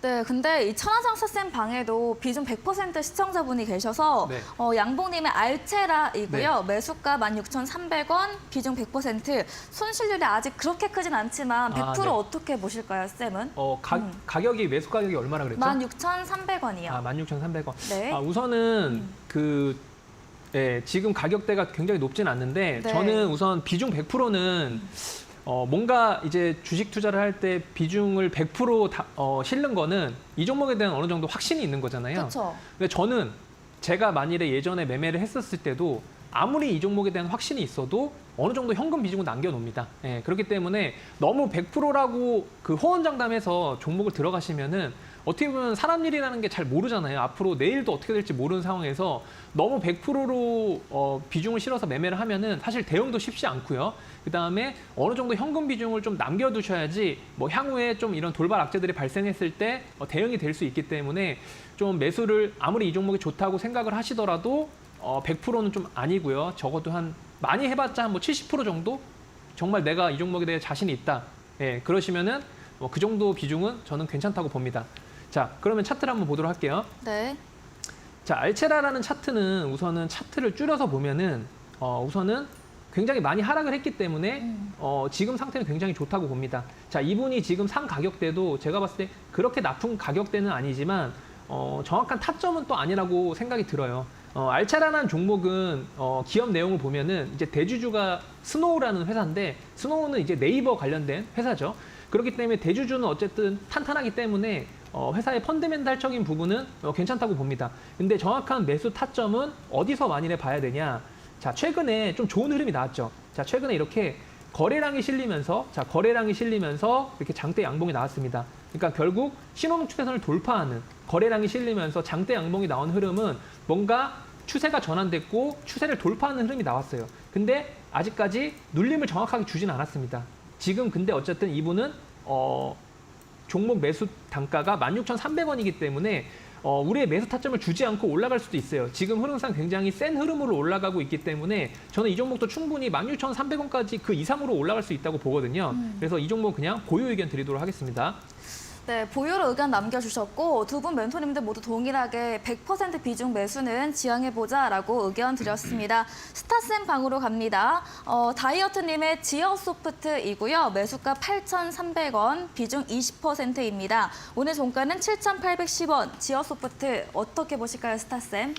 네, 근데 이 천하장사쌤 방에도 비중 100% 시청자분이 계셔서 네. 양봉님의 알체라이고요. 매수가 16,300원, 비중 100%. 손실률이 아직 그렇게 크진 않지만 100% 네. 어떻게 보실까요, 쌤은? 가격이 매수 가격이 얼마나 그랬죠? 16,300원이요. 16,300원. 네. 우선은 지금 가격대가 굉장히 높진 않는데 네. 저는 우선 비중 100%는 뭔가 이제 주식 투자를 할 때 비중을 100% 실는 거는 이 종목에 대한 어느 정도 확신이 있는 거잖아요. 그렇죠. 근데 저는 제가 만일에 예전에 매매를 했었을 때도 아무리 이 종목에 대한 확신이 있어도 어느 정도 현금 비중을 남겨놓습니다. 예, 그렇기 때문에 너무 100%라고 그 호언장담해서 종목을 들어가시면은 어떻게 보면 사람 일이라는 게 잘 모르잖아요. 앞으로 내일도 어떻게 될지 모르는 상황에서 너무 100%로 비중을 실어서 매매를 하면은 사실 대응도 쉽지 않고요. 그다음에 어느 정도 현금 비중을 좀 남겨두셔야지 뭐 향후에 좀 이런 돌발 악재들이 발생했을 때 대응이 될 수 있기 때문에 좀 매수를 아무리 이 종목이 좋다고 생각을 하시더라도 100%는 좀 아니고요. 적어도 한 많이 해봤자 뭐 70% 정도? 정말 내가 이 종목에 대해 자신이 있다. 예, 그러시면은 그 정도 비중은 저는 괜찮다고 봅니다. 자, 그러면 차트를 한번 보도록 할게요. 네. 자, 알체라라는 차트는 우선은 차트를 줄여서 보면은 우선은 굉장히 많이 하락을 했기 때문에 지금 상태는 굉장히 좋다고 봅니다. 자, 이분이 지금 상 가격대도 제가 봤을 때 그렇게 나쁜 가격대는 아니지만 정확한 타점은 또 아니라고 생각이 들어요. 알차라는 종목은 기업 내용을 보면은 이제 대주주가 스노우라는 회사인데 스노우는 이제 네이버 관련된 회사죠. 그렇기 때문에 대주주는 어쨌든 탄탄하기 때문에 회사의 펀드멘탈적인 부분은 괜찮다고 봅니다. 근데 정확한 매수 타점은 어디서 만일에 봐야 되냐? 자, 최근에 좀 좋은 흐름이 나왔죠. 자, 최근에 이렇게 거래량이 실리면서 이렇게 장대 양봉이 나왔습니다. 그러니까 결국 신호등 추세선을 돌파하는 거래량이 실리면서 장대 양봉이 나온 흐름은 뭔가 추세가 전환됐고 추세를 돌파하는 흐름이 나왔어요. 근데 아직까지 눌림을 정확하게 주진 않았습니다. 지금 근데 어쨌든 이분은 종목 매수 단가가 16,300원이기 때문에 우리의 매수 타점을 주지 않고 올라갈 수도 있어요. 지금 흐름상 굉장히 센 흐름으로 올라가고 있기 때문에 저는 이 종목도 충분히 16,300원까지 그 이상으로 올라갈 수 있다고 보거든요. 그래서 이 종목 그냥 보유 의견 드리도록 하겠습니다. 네, 보유로 의견 남겨주셨고 두 분 멘토님들 모두 동일하게 100% 비중 매수는 지향해보자라고 의견 드렸습니다. 스타쌤 방으로 갑니다. 다이어트님의 지어소프트이고요. 매수가 8,300원, 비중 20%입니다. 오늘 종가는 7,810원. 지어소프트 어떻게 보실까요, 스타쌤?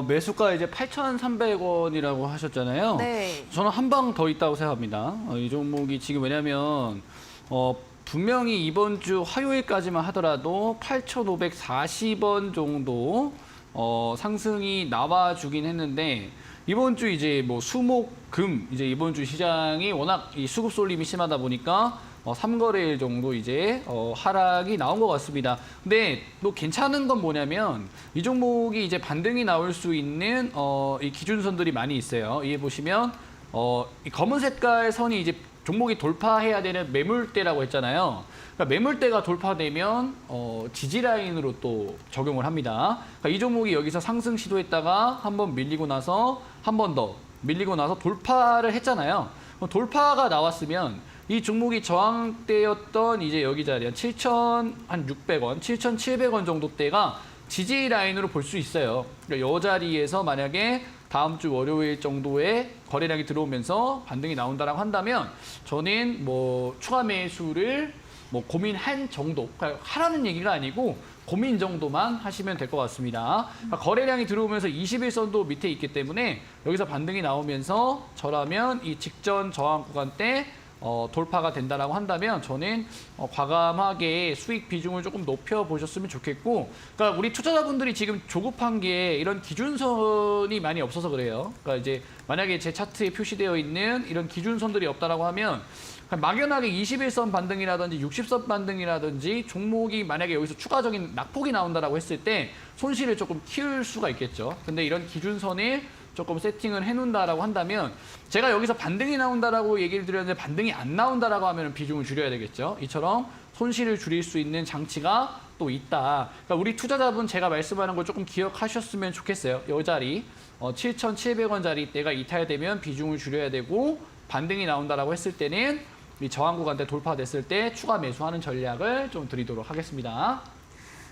매수가 이제 8,300원이라고 하셨잖아요. 네. 저는 한 방 더 있다고 생각합니다. 이 종목이 지금 왜냐면 분명히 이번 주 화요일까지만 하더라도 8,540원 정도 상승이 나와주긴 했는데 이번 주 이제 뭐 수목금 이제 이번 주 시장이 워낙 이 수급 쏠림이 심하다 보니까 3거래일 정도 이제 하락이 나온 것 같습니다. 근데 또 괜찮은 건 뭐냐면 이 종목이 이제 반등이 나올 수 있는 이 기준선들이 많이 있어요. 이에 보시면 이 검은 색깔 선이 이제 종목이 돌파해야 되는 매물대라고 했잖아요. 그러니까 매물대가 돌파되면 지지 라인으로 또 적용을 합니다. 그러니까 이 종목이 여기서 상승 시도했다가 한번 밀리고 나서 한 번 더 밀리고 나서 돌파를 했잖아요. 돌파가 나왔으면 이 종목이 저항대였던 이제 여기 자리에 7,600원, 7,700원 정도 대가 지지 라인으로 볼 수 있어요. 그러니까 이 자리에서 만약에 다음 주 월요일 정도에 거래량이 들어오면서 반등이 나온다라고 한다면 저는 뭐 추가 매수를 뭐 고민한 정도, 그러니까 하라는 얘기가 아니고 고민 정도만 하시면 될 것 같습니다. 그러니까 거래량이 들어오면서 21선도 밑에 있기 때문에 여기서 반등이 나오면서 저라면 이 직전 저항 구간 때 돌파가 된다라고 한다면 저는 과감하게 수익 비중을 조금 높여 보셨으면 좋겠고, 그러니까 우리 투자자분들이 지금 조급한 게 이런 기준선이 많이 없어서 그래요. 그러니까 이제 만약에 제 차트에 표시되어 있는 이런 기준선들이 없다라고 하면 막연하게 21선 반등이라든지 60선 반등이라든지 종목이 만약에 여기서 추가적인 낙폭이 나온다라고 했을 때 손실을 조금 키울 수가 있겠죠. 근데 이런 기준선을 조금 세팅을 해놓는다라고 한다면 제가 여기서 반등이 나온다라고 얘기를 드렸는데 반등이 안 나온다라고 하면 비중을 줄여야 되겠죠. 이처럼 손실을 줄일 수 있는 장치가 또 있다. 그러니까 우리 투자자분 제가 말씀하는 걸 조금 기억하셨으면 좋겠어요. 이 자리 7,700원짜리 때가 이탈되면 비중을 줄여야 되고 반등이 나온다라고 했을 때는 이 저항 구간대 돌파됐을 때 추가 매수하는 전략을 좀 드리도록 하겠습니다.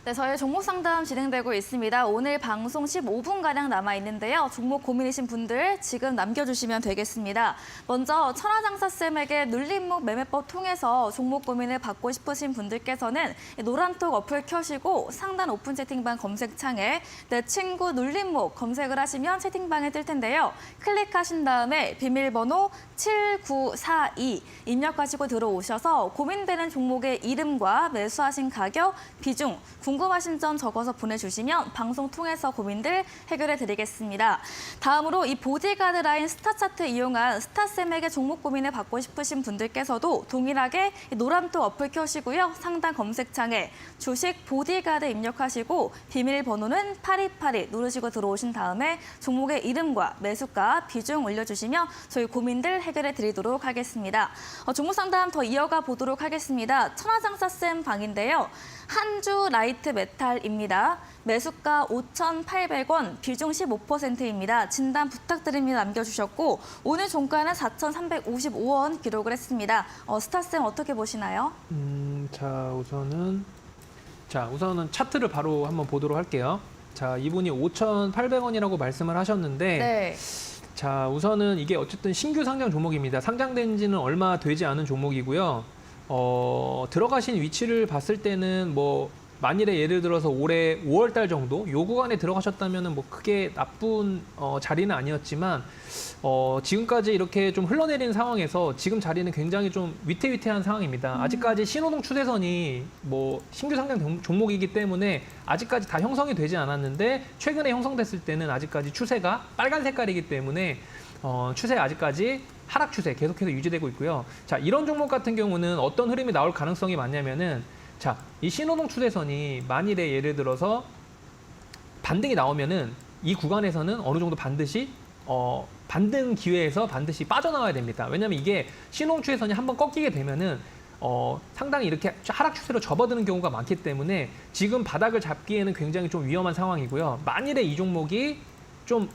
네, 저희 종목 상담 진행되고 있습니다. 오늘 방송 15분가량 남아있는데요. 종목 고민이신 분들 지금 남겨주시면 되겠습니다. 먼저 천하장사쌤에게 눌림목 매매법 통해서 종목 고민을 받고 싶으신 분들께서는 노란톡 어플 켜시고 상단 오픈 채팅방 검색창에 내 친구 눌림목 검색을 하시면 채팅방에 뜰 텐데요. 클릭하신 다음에 비밀번호 7942 입력하시고 들어오셔서 고민되는 종목의 이름과 매수하신 가격, 비중, 궁금하신 점 적어서 보내주시면 방송 통해서 고민들 해결해 드리겠습니다. 다음으로 이 보디가드 라인 스타 차트 이용한 스타쌤에게 종목 고민을 받고 싶으신 분들께서도 동일하게 노란톡 어플 켜시고요. 상단 검색창에 주식 보디가드 입력하시고 비밀번호는 8282 누르시고 들어오신 다음에 종목의 이름과 매수가, 비중 올려주시면 저희 고민들 해결해 드리도록 하겠습니다. 종목 상담 더 이어가 보도록 하겠습니다. 천하장사쌤 방인데요. 한주 라이트 메탈입니다. 매수가 5,800원, 비중 15%입니다. 진단 부탁드립니다. 남겨주셨고 오늘 종가는 4,355원 기록을 했습니다. 스타쌤 어떻게 보시나요? 우선은 차트를 바로 한번 보도록 할게요. 자, 이분이 5,800원이라고 말씀을 하셨는데 네. 자, 우선은 이게 어쨌든 신규 상장 종목입니다. 상장된 지는 얼마 되지 않은 종목이고요. 들어가신 위치를 봤을 때는 뭐 만일에 예를 들어서 올해 5월 달 정도 요 구간에 들어가셨다면은 뭐 크게 나쁜 자리는 아니었지만 지금까지 이렇게 좀 흘러내리는 상황에서 지금 자리는 굉장히 좀 위태위태한 상황입니다. 아직까지 신호등 추세선이 뭐 신규 상장 종목이기 때문에 아직까지 다 형성이 되지 않았는데 최근에 형성됐을 때는 아직까지 추세가 빨간 색깔이기 때문에 추세 아직까지 하락 추세 계속해서 유지되고 있고요. 자, 이런 종목 같은 경우는 어떤 흐름이 나올 가능성이 많냐면은 자, 이 신호등 추세선이 만일에 예를 들어서 반등이 나오면은 이 구간에서는 어느 정도 반드시 반등 기회에서 반드시 빠져나와야 됩니다. 왜냐하면 이게 신호등 추세선이 한번 꺾이게 되면은 상당히 이렇게 하락 추세로 접어드는 경우가 많기 때문에 지금 바닥을 잡기에는 굉장히 좀 위험한 상황이고요. 만일에 이 종목이 좀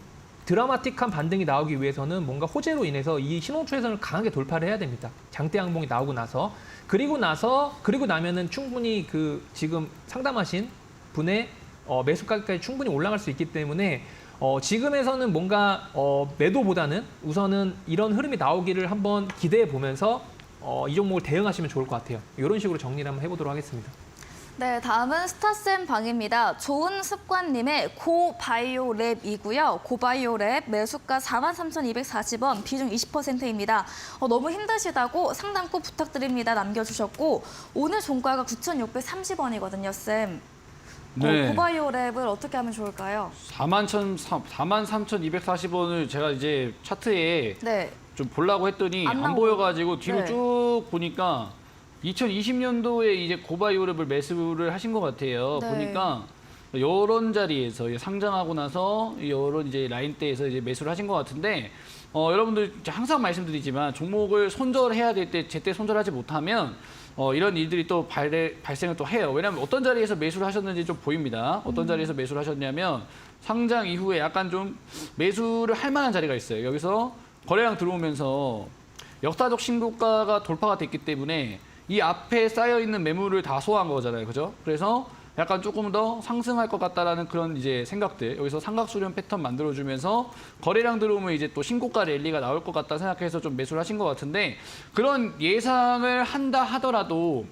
드라마틱한 반등이 나오기 위해서는 뭔가 호재로 인해서 이 신호등 추세선을 강하게 돌파를 해야 됩니다. 장대 항봉이 나오고 나서 그리고 나면은 충분히 그 지금 상담하신 분의 매수가까지 충분히 올라갈 수 있기 때문에 지금에서는 뭔가 매도보다는 우선은 이런 흐름이 나오기를 한번 기대해 보면서 이 종목을 대응하시면 좋을 것 같아요. 이런 식으로 정리를 한번 해보도록 하겠습니다. 네, 다음은 스타쌤 방입니다. 좋은 습관님의 고바이오랩이고요. 고바이오랩 매수가 43,240원, 비중 20%입니다. 너무 힘드시다고 상담 꼭 부탁드립니다. 남겨주셨고 오늘 종가가 9,630원이거든요, 쌤. 네. 고바이오랩을 어떻게 하면 좋을까요? 43,240원을 제가 이제 차트에 네. 좀 보려고 했더니 안 안 나오고. 보여가지고 뒤로 네. 쭉 보니까 2020년도에 이제 고바이오랩을 매수를 하신 것 같아요. 네. 보니까 이런 자리에서 상장하고 나서 이런 이제 라인대에서 이제 매수를 하신 것 같은데 여러분들 항상 말씀드리지만 종목을 손절해야 될 때 제때 손절하지 못하면 이런 일들이 또 발생을 또 해요. 왜냐하면 어떤 자리에서 매수를 하셨는지 좀 보입니다. 어떤 자리에서 매수를 하셨냐면 상장 이후에 약간 좀 매수를 할 만한 자리가 있어요. 여기서 거래량 들어오면서 역사적 신고가가 돌파가 됐기 때문에 이 앞에 쌓여있는 매물을 다 소화한 거잖아요. 그죠? 그래서 약간 조금 더 상승할 것 같다라는 그런 이제 생각들. 여기서 삼각수렴 패턴 만들어주면서 거래량 들어오면 이제 또 신고가 랠리가 나올 것 같다 생각해서 좀 매수를 하신 것 같은데 그런 예상을 한다 하더라도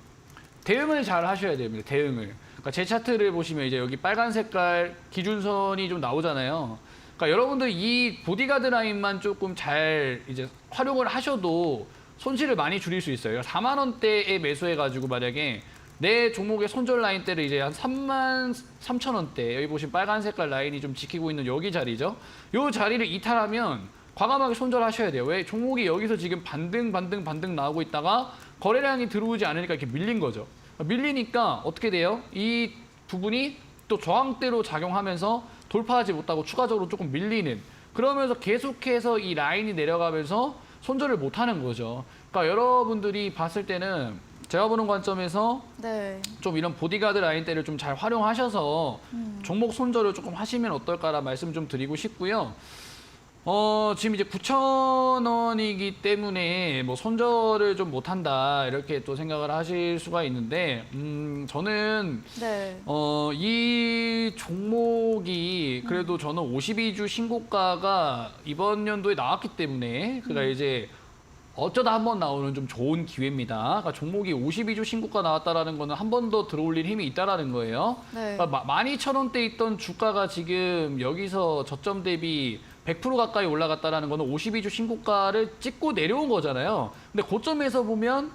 대응을 잘 하셔야 됩니다. 대응을. 그러니까 제 차트를 보시면 이제 여기 빨간 색깔 기준선이 좀 나오잖아요. 그러니까 여러분들 이 보디가드 라인만 조금 잘 이제 활용을 하셔도 손실을 많이 줄일 수 있어요. 4만 원대에 매수해가지고 만약에 내 종목의 손절 라인대를 이제 한 33,000원대 여기 보시면 빨간 색깔 라인이 좀 지키고 있는 여기 자리죠. 이 자리를 이탈하면 과감하게 손절하셔야 돼요. 왜? 종목이 여기서 지금 반등 나오고 있다가 거래량이 들어오지 않으니까 이렇게 밀린 거죠. 밀리니까 어떻게 돼요? 이 부분이 또 저항대로 작용하면서 돌파하지 못하고 추가적으로 조금 밀리는 그러면서 계속해서 이 라인이 내려가면서 손절을 못하는 거죠. 그러니까 여러분들이 봤을 때는 제가 보는 관점에서 네. 좀 이런 보디가드 라인대를 좀 잘 활용하셔서 종목 손절을 조금 하시면 어떨까라 말씀 좀 드리고 싶고요. 지금 이제 9,000원이기 때문에 뭐 손절을 좀 못한다 이렇게 또 생각을 하실 수가 있는데 저는 네. 이 종목이 그래도 저는 52주 신고가가 이번 연도에 나왔기 때문에 그러니까 이제 어쩌다 한 번 나오는 좀 좋은 기회입니다. 그러니까 종목이 52주 신고가 나왔다라는 거는 한 번 더 들어올릴 힘이 있다라는 거예요. 네. 그러니까 12,000원대 있던 주가가 지금 여기서 저점 대비 100% 가까이 올라갔다라는 거는 52주 신고가를 찍고 내려온 거잖아요. 근데 고점에서 보면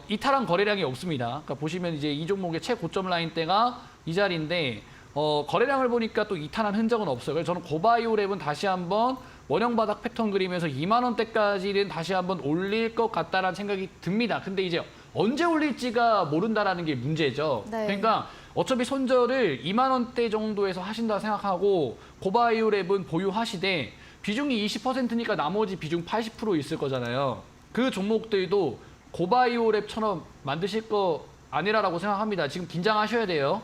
이탈한 거래량이 없습니다. 그러니까 보시면 이제 이 종목의 최고점 라인대가 이 자리인데 거래량을 보니까 또 이탈한 흔적은 없어요. 그래서 저는 고바이오랩은 다시 한번 원형 바닥 패턴 그리면서 2만 원대까지는 다시 한번 올릴 것 같다라는 생각이 듭니다. 근데 이제 언제 올릴지가 모른다라는 게 문제죠. 네. 그러니까 어차피 손절을 2만 원대 정도에서 하신다 생각하고 고바이오랩은 보유하시되 비중이 20%니까 나머지 비중 80% 있을 거잖아요. 그 종목들도 고바이오랩처럼 만드실 거 아니라고 생각합니다. 지금 긴장하셔야 돼요.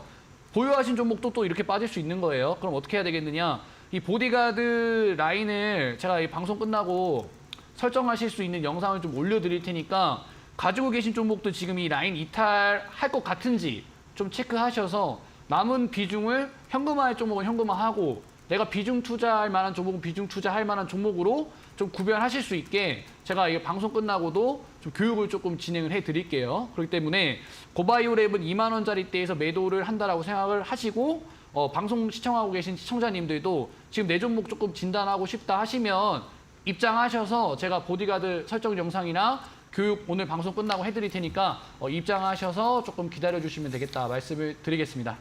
보유하신 종목도 또 이렇게 빠질 수 있는 거예요. 그럼 어떻게 해야 되겠느냐? 이 보디가드 라인을 제가 이 방송 끝나고 설정하실 수 있는 영상을 좀 올려드릴 테니까 가지고 계신 종목도 지금 이 라인 이탈할 것 같은지 좀 체크하셔서 남은 비중을 현금화할 종목은 현금화하고 내가 비중 투자할 만한 종목은 비중 투자할 만한 종목으로 좀 구별하실 수 있게 제가 이 방송 끝나고도 좀 교육을 조금 진행을 해드릴게요. 그렇기 때문에 고바이오랩은 2만 원짜리대에서 매도를 한다라고 생각을 하시고 방송 시청하고 계신 시청자님들도 지금 내 종목 조금 진단하고 싶다 하시면 입장하셔서 제가 보디가드 설정 영상이나 교육 오늘 방송 끝나고 해드릴 테니까 입장하셔서 조금 기다려주시면 되겠다 말씀을 드리겠습니다.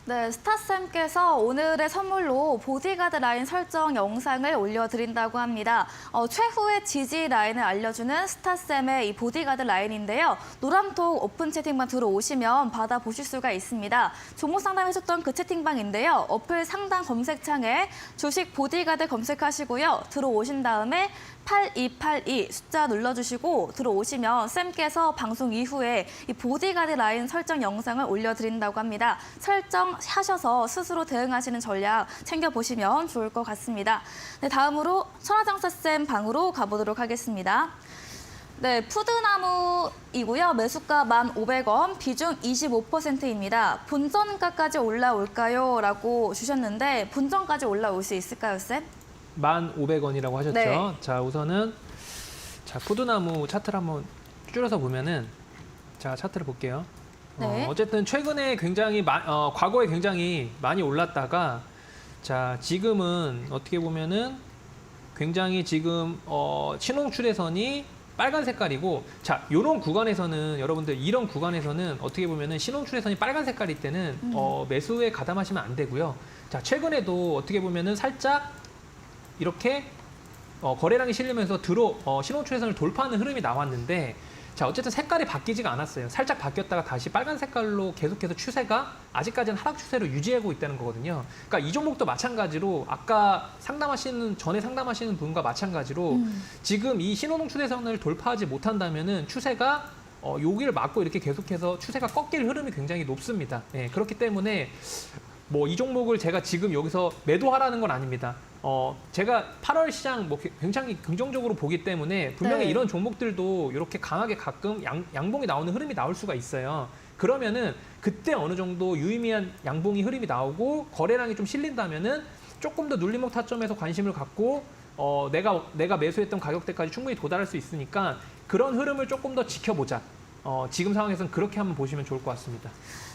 네, 스타쌤께서 오늘의 선물로 보디가드 라인 설정 영상을 올려드린다고 합니다. 최후의 지지 라인을 알려주는 스타쌤의 이 보디가드 라인인데요. 노란톡 오픈 채팅방 들어오시면 받아보실 수가 있습니다. 종목 상담해줬던 그 채팅방인데요. 어플 상단 검색창에 주식 보디가드 검색하시고요. 들어오신 다음에 8282 숫자 눌러주시고 들어오시면 쌤께서 방송 이후에 이 보디가드 라인 설정 영상을 올려드린다고 합니다. 설정하셔서 스스로 대응하시는 전략 챙겨보시면 좋을 것 같습니다. 네, 다음으로 천하장사쌤 방으로 가보도록 하겠습니다. 네, 푸드나무이고요. 매수가 1,500원, 비중 25%입니다. 본전가까지 올라올까요? 라고 주셨는데 본전까지 올라올 수 있을까요, 쌤? 1,500원이라고 하셨죠. 네. 자, 우선은 푸드나무 차트를 한번 줄여서 보면은 자, 차트를 볼게요. 네. 어쨌든 최근에 굉장히 과거에 굉장히 많이 올랐다가 자, 지금은 어떻게 보면은 굉장히 지금 신홍 추세선이 빨간 색깔이고 자, 요런 구간에서는 여러분들 이런 구간에서는 어떻게 보면은 신홍 추세선이 빨간 색깔일 때는 매수에 가담하시면 안 되고요. 자, 최근에도 어떻게 보면은 살짝 이렇게 거래량이 실리면서 신호 추세선을 돌파하는 흐름이 나왔는데 자, 어쨌든 색깔이 바뀌지가 않았어요. 살짝 바뀌었다가 다시 빨간 색깔로 계속해서 추세가 아직까지는 하락 추세로 유지하고 있다는 거거든요. 그러니까 이 종목도 마찬가지로 아까 전에 상담하시는 분과 마찬가지로 지금 이 신호등 추세선을 돌파하지 못한다면은 추세가 여기를 막고 이렇게 계속해서 추세가 꺾일 흐름이 굉장히 높습니다. 예, 그렇기 때문에 뭐 이 종목을 제가 지금 여기서 매도하라는 건 아닙니다. 제가 8월 시장 굉장히 긍정적으로 보기 때문에 분명히 네. 이런 종목들도 이렇게 강하게 가끔 양봉이 나오는 흐름이 나올 수가 있어요. 그러면은 그때 어느 정도 유의미한 양봉이 흐름이 나오고 거래량이 좀 실린다면은 조금 더 눌림목 타점에서 관심을 갖고 내가 매수했던 가격대까지 충분히 도달할 수 있으니까 그런 흐름을 조금 더 지켜보자. 지금 상황에서는 그렇게 한번 보시면 좋을 것 같습니다.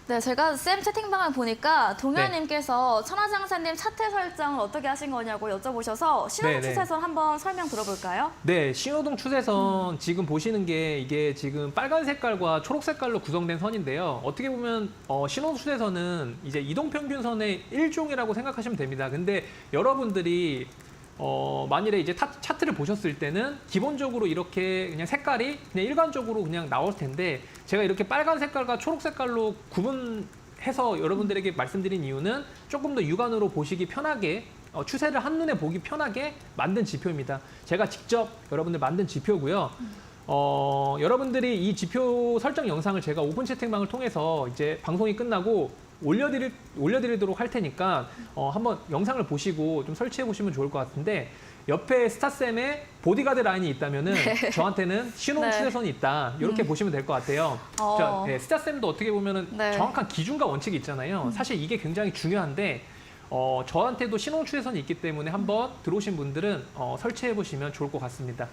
네, 제가 쌤 채팅방을 보니까 동현님께서 천하장사님 차트 설정을 어떻게 하신 거냐고 여쭤보셔서 신호등 네, 네. 추세선 한번 설명 들어볼까요? 네, 신호등 추세선 지금 보시는 게 이게 지금 빨간 색깔과 초록 색깔로 구성된 선인데요. 어떻게 보면 신호등 추세선은 이제 이동평균선의 일종이라고 생각하시면 됩니다. 근데 여러분들이 만일에 이제 차트를 보셨을 때는 기본적으로 이렇게 그냥 색깔이 그냥 일관적으로 그냥 나올 텐데 제가 이렇게 빨간 색깔과 초록 색깔로 구분해서 여러분들에게 말씀드린 이유는 조금 더 육안으로 보시기 편하게 추세를 한눈에 보기 편하게 만든 지표입니다. 제가 직접 여러분들 만든 지표고요. 여러분들이 이 지표 설정 영상을 제가 오픈 채팅방을 통해서 이제 방송이 끝나고 올려드리도록 할 테니까 한번 영상을 보시고 좀 설치해 보시면 좋을 것 같은데 옆에 스타쌤의 보디가드 라인이 있다면은 저한테는 신호음 네. 추세선이 있다 이렇게 보시면 될 것 같아요. 네, 스타쌤도 어떻게 보면은 네. 정확한 기준과 원칙이 있잖아요. 사실 이게 굉장히 중요한데 저한테도 신호음 추세선이 있기 때문에 한번 들어오신 분들은 설치해 보시면 좋을 것 같습니다.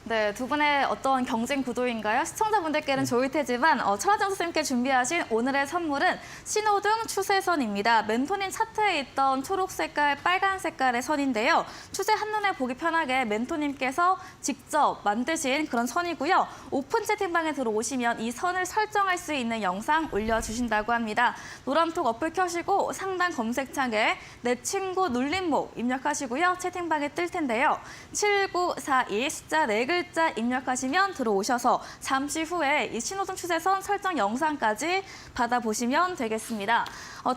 네, 두 분의 어떤 경쟁 구도인가요? 시청자분들께는 좋을 테지만 천하정 선생님께 준비하신 오늘의 선물은 신호등 추세선입니다. 멘토님 차트에 있던 초록 색깔, 빨간 색깔의 선인데요. 추세 한눈에 보기 편하게 멘토님께서 직접 만드신 그런 선이고요. 오픈 채팅방에 들어오시면 이 선을 설정할 수 있는 영상 올려주신다고 합니다. 노란톡 어플 켜시고 상단 검색창에 내 친구 눌림목 입력하시고요. 채팅방에 뜰 텐데요. 7942 숫자 4글자 입력하시면 들어오셔서 잠시 후에 이 신호등 추세선 설정 영상까지 받아보시면 되겠습니다.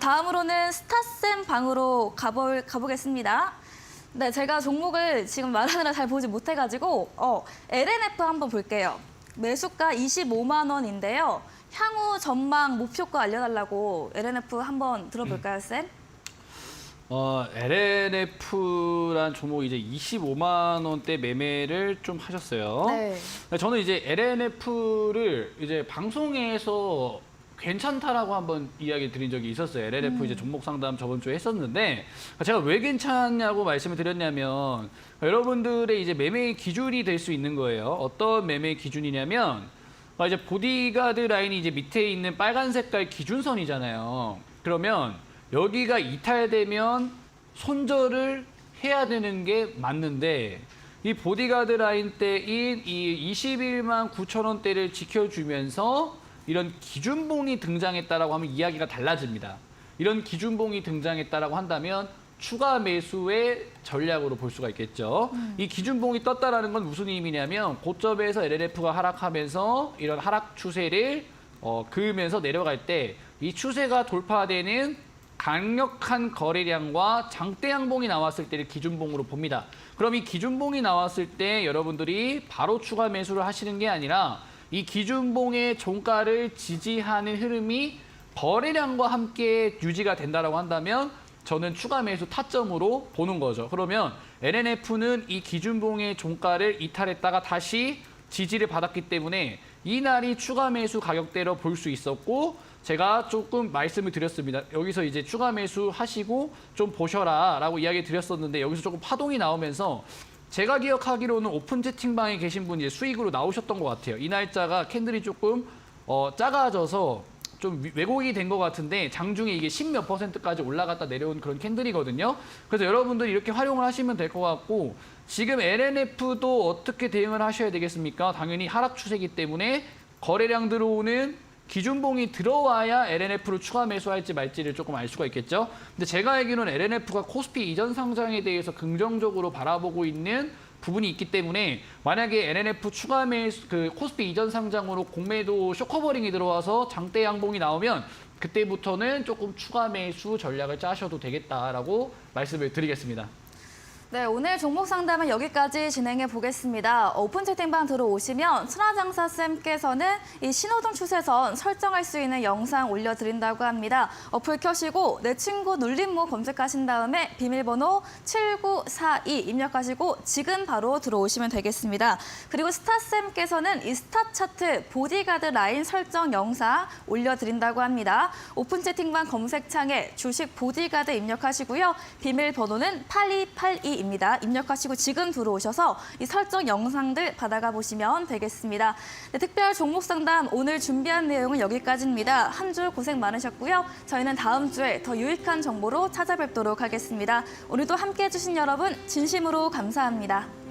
다음으로는 스타쌤 방으로 가보겠습니다. 네, 제가 종목을 지금 말하느라 잘 보지 못해가지고 LNF 한번 볼게요. 매수가 25만 원인데요. 향후 전망 목표가 알려달라고 LNF 한번 들어볼까요, 쌤? LNF란 종목이 이제 25만 원대 매매를 좀 하셨어요. 네. 저는 이제 LNF를 이제 방송에서 괜찮다라고 한번 이야기 드린 적이 있었어요. LNF 이제 종목 상담 저번 주에 했었는데 제가 왜 괜찮냐고 말씀을 드렸냐면 여러분들의 이제 매매 기준이 될 수 있는 거예요. 어떤 매매 기준이냐면 이제 보디가드 라인이 이제 밑에 있는 빨간 색깔 기준선이잖아요. 그러면 여기가 이탈되면 손절을 해야 되는 게 맞는데 이 보디가드 라인 때인 이 21만 9천 원대를 지켜주면서 이런 기준봉이 등장했다라고 하면 이야기가 달라집니다. 이런 기준봉이 등장했다라고 한다면 추가 매수의 전략으로 볼 수가 있겠죠. 이 기준봉이 떴다라는 건 무슨 의미냐면 고점에서 LNF가 하락하면서 이런 하락 추세를 그으면서 내려갈 때 이 추세가 돌파되는 강력한 거래량과 장대 양봉이 나왔을 때를 기준봉으로 봅니다. 그럼 이 기준봉이 나왔을 때 여러분들이 바로 추가 매수를 하시는 게 아니라 이 기준봉의 종가를 지지하는 흐름이 거래량과 함께 유지가 된다고 한다면 저는 추가 매수 타점으로 보는 거죠. 그러면 LNF는 이 기준봉의 종가를 이탈했다가 다시 지지를 받았기 때문에 이날이 추가 매수 가격대로 볼 수 있었고 제가 조금 말씀을 드렸습니다. 여기서 이제 추가 매수 하시고 좀 보셔라 라고 이야기 드렸었는데 여기서 조금 파동이 나오면서 제가 기억하기로는 오픈 채팅방에 계신 분이 수익으로 나오셨던 것 같아요. 이 날짜가 캔들이 조금 작아져서 좀 왜곡이 된 것 같은데 장중에 이게 10몇 %까지 올라갔다 내려온 그런 캔들이거든요. 그래서 여러분들이 이렇게 활용을 하시면 될 것 같고 지금 LNF도 어떻게 대응을 하셔야 되겠습니까? 당연히 하락 추세이기 때문에 거래량 들어오는 기준봉이 들어와야 LNF를 추가 매수할지 말지를 조금 알 수가 있겠죠. 근데 제가 알기로는 LNF가 코스피 이전 상장에 대해서 긍정적으로 바라보고 있는 부분이 있기 때문에 만약에 LNF 추가 매수, 코스피 이전 상장으로 공매도 쇼커버링이 들어와서 장대 양봉이 나오면 그때부터는 조금 추가 매수 전략을 짜셔도 되겠다라고 말씀을 드리겠습니다. 네, 오늘 종목 상담은 여기까지 진행해 보겠습니다. 오픈 채팅방 들어오시면 천하장사쌤께서는 이 신호등 추세선 설정할 수 있는 영상 올려드린다고 합니다. 어플 켜시고 내 친구 눌림목 검색하신 다음에 비밀번호 7942 입력하시고 지금 바로 들어오시면 되겠습니다. 그리고 스타쌤께서는 이 스타 차트 보디가드 라인 설정 영상 올려드린다고 합니다. 오픈 채팅방 검색창에 주식 보디가드 입력하시고요. 비밀번호는 8282 입니다. 입력하시고 지금 들어오셔서 이 설정 영상들 받아가 보시면 되겠습니다. 네, 특별 종목 상담 오늘 준비한 내용은 여기까지입니다. 한 주 고생 많으셨고요. 저희는 다음 주에 더 유익한 정보로 찾아뵙도록 하겠습니다. 오늘도 함께해 주신 여러분 진심으로 감사합니다.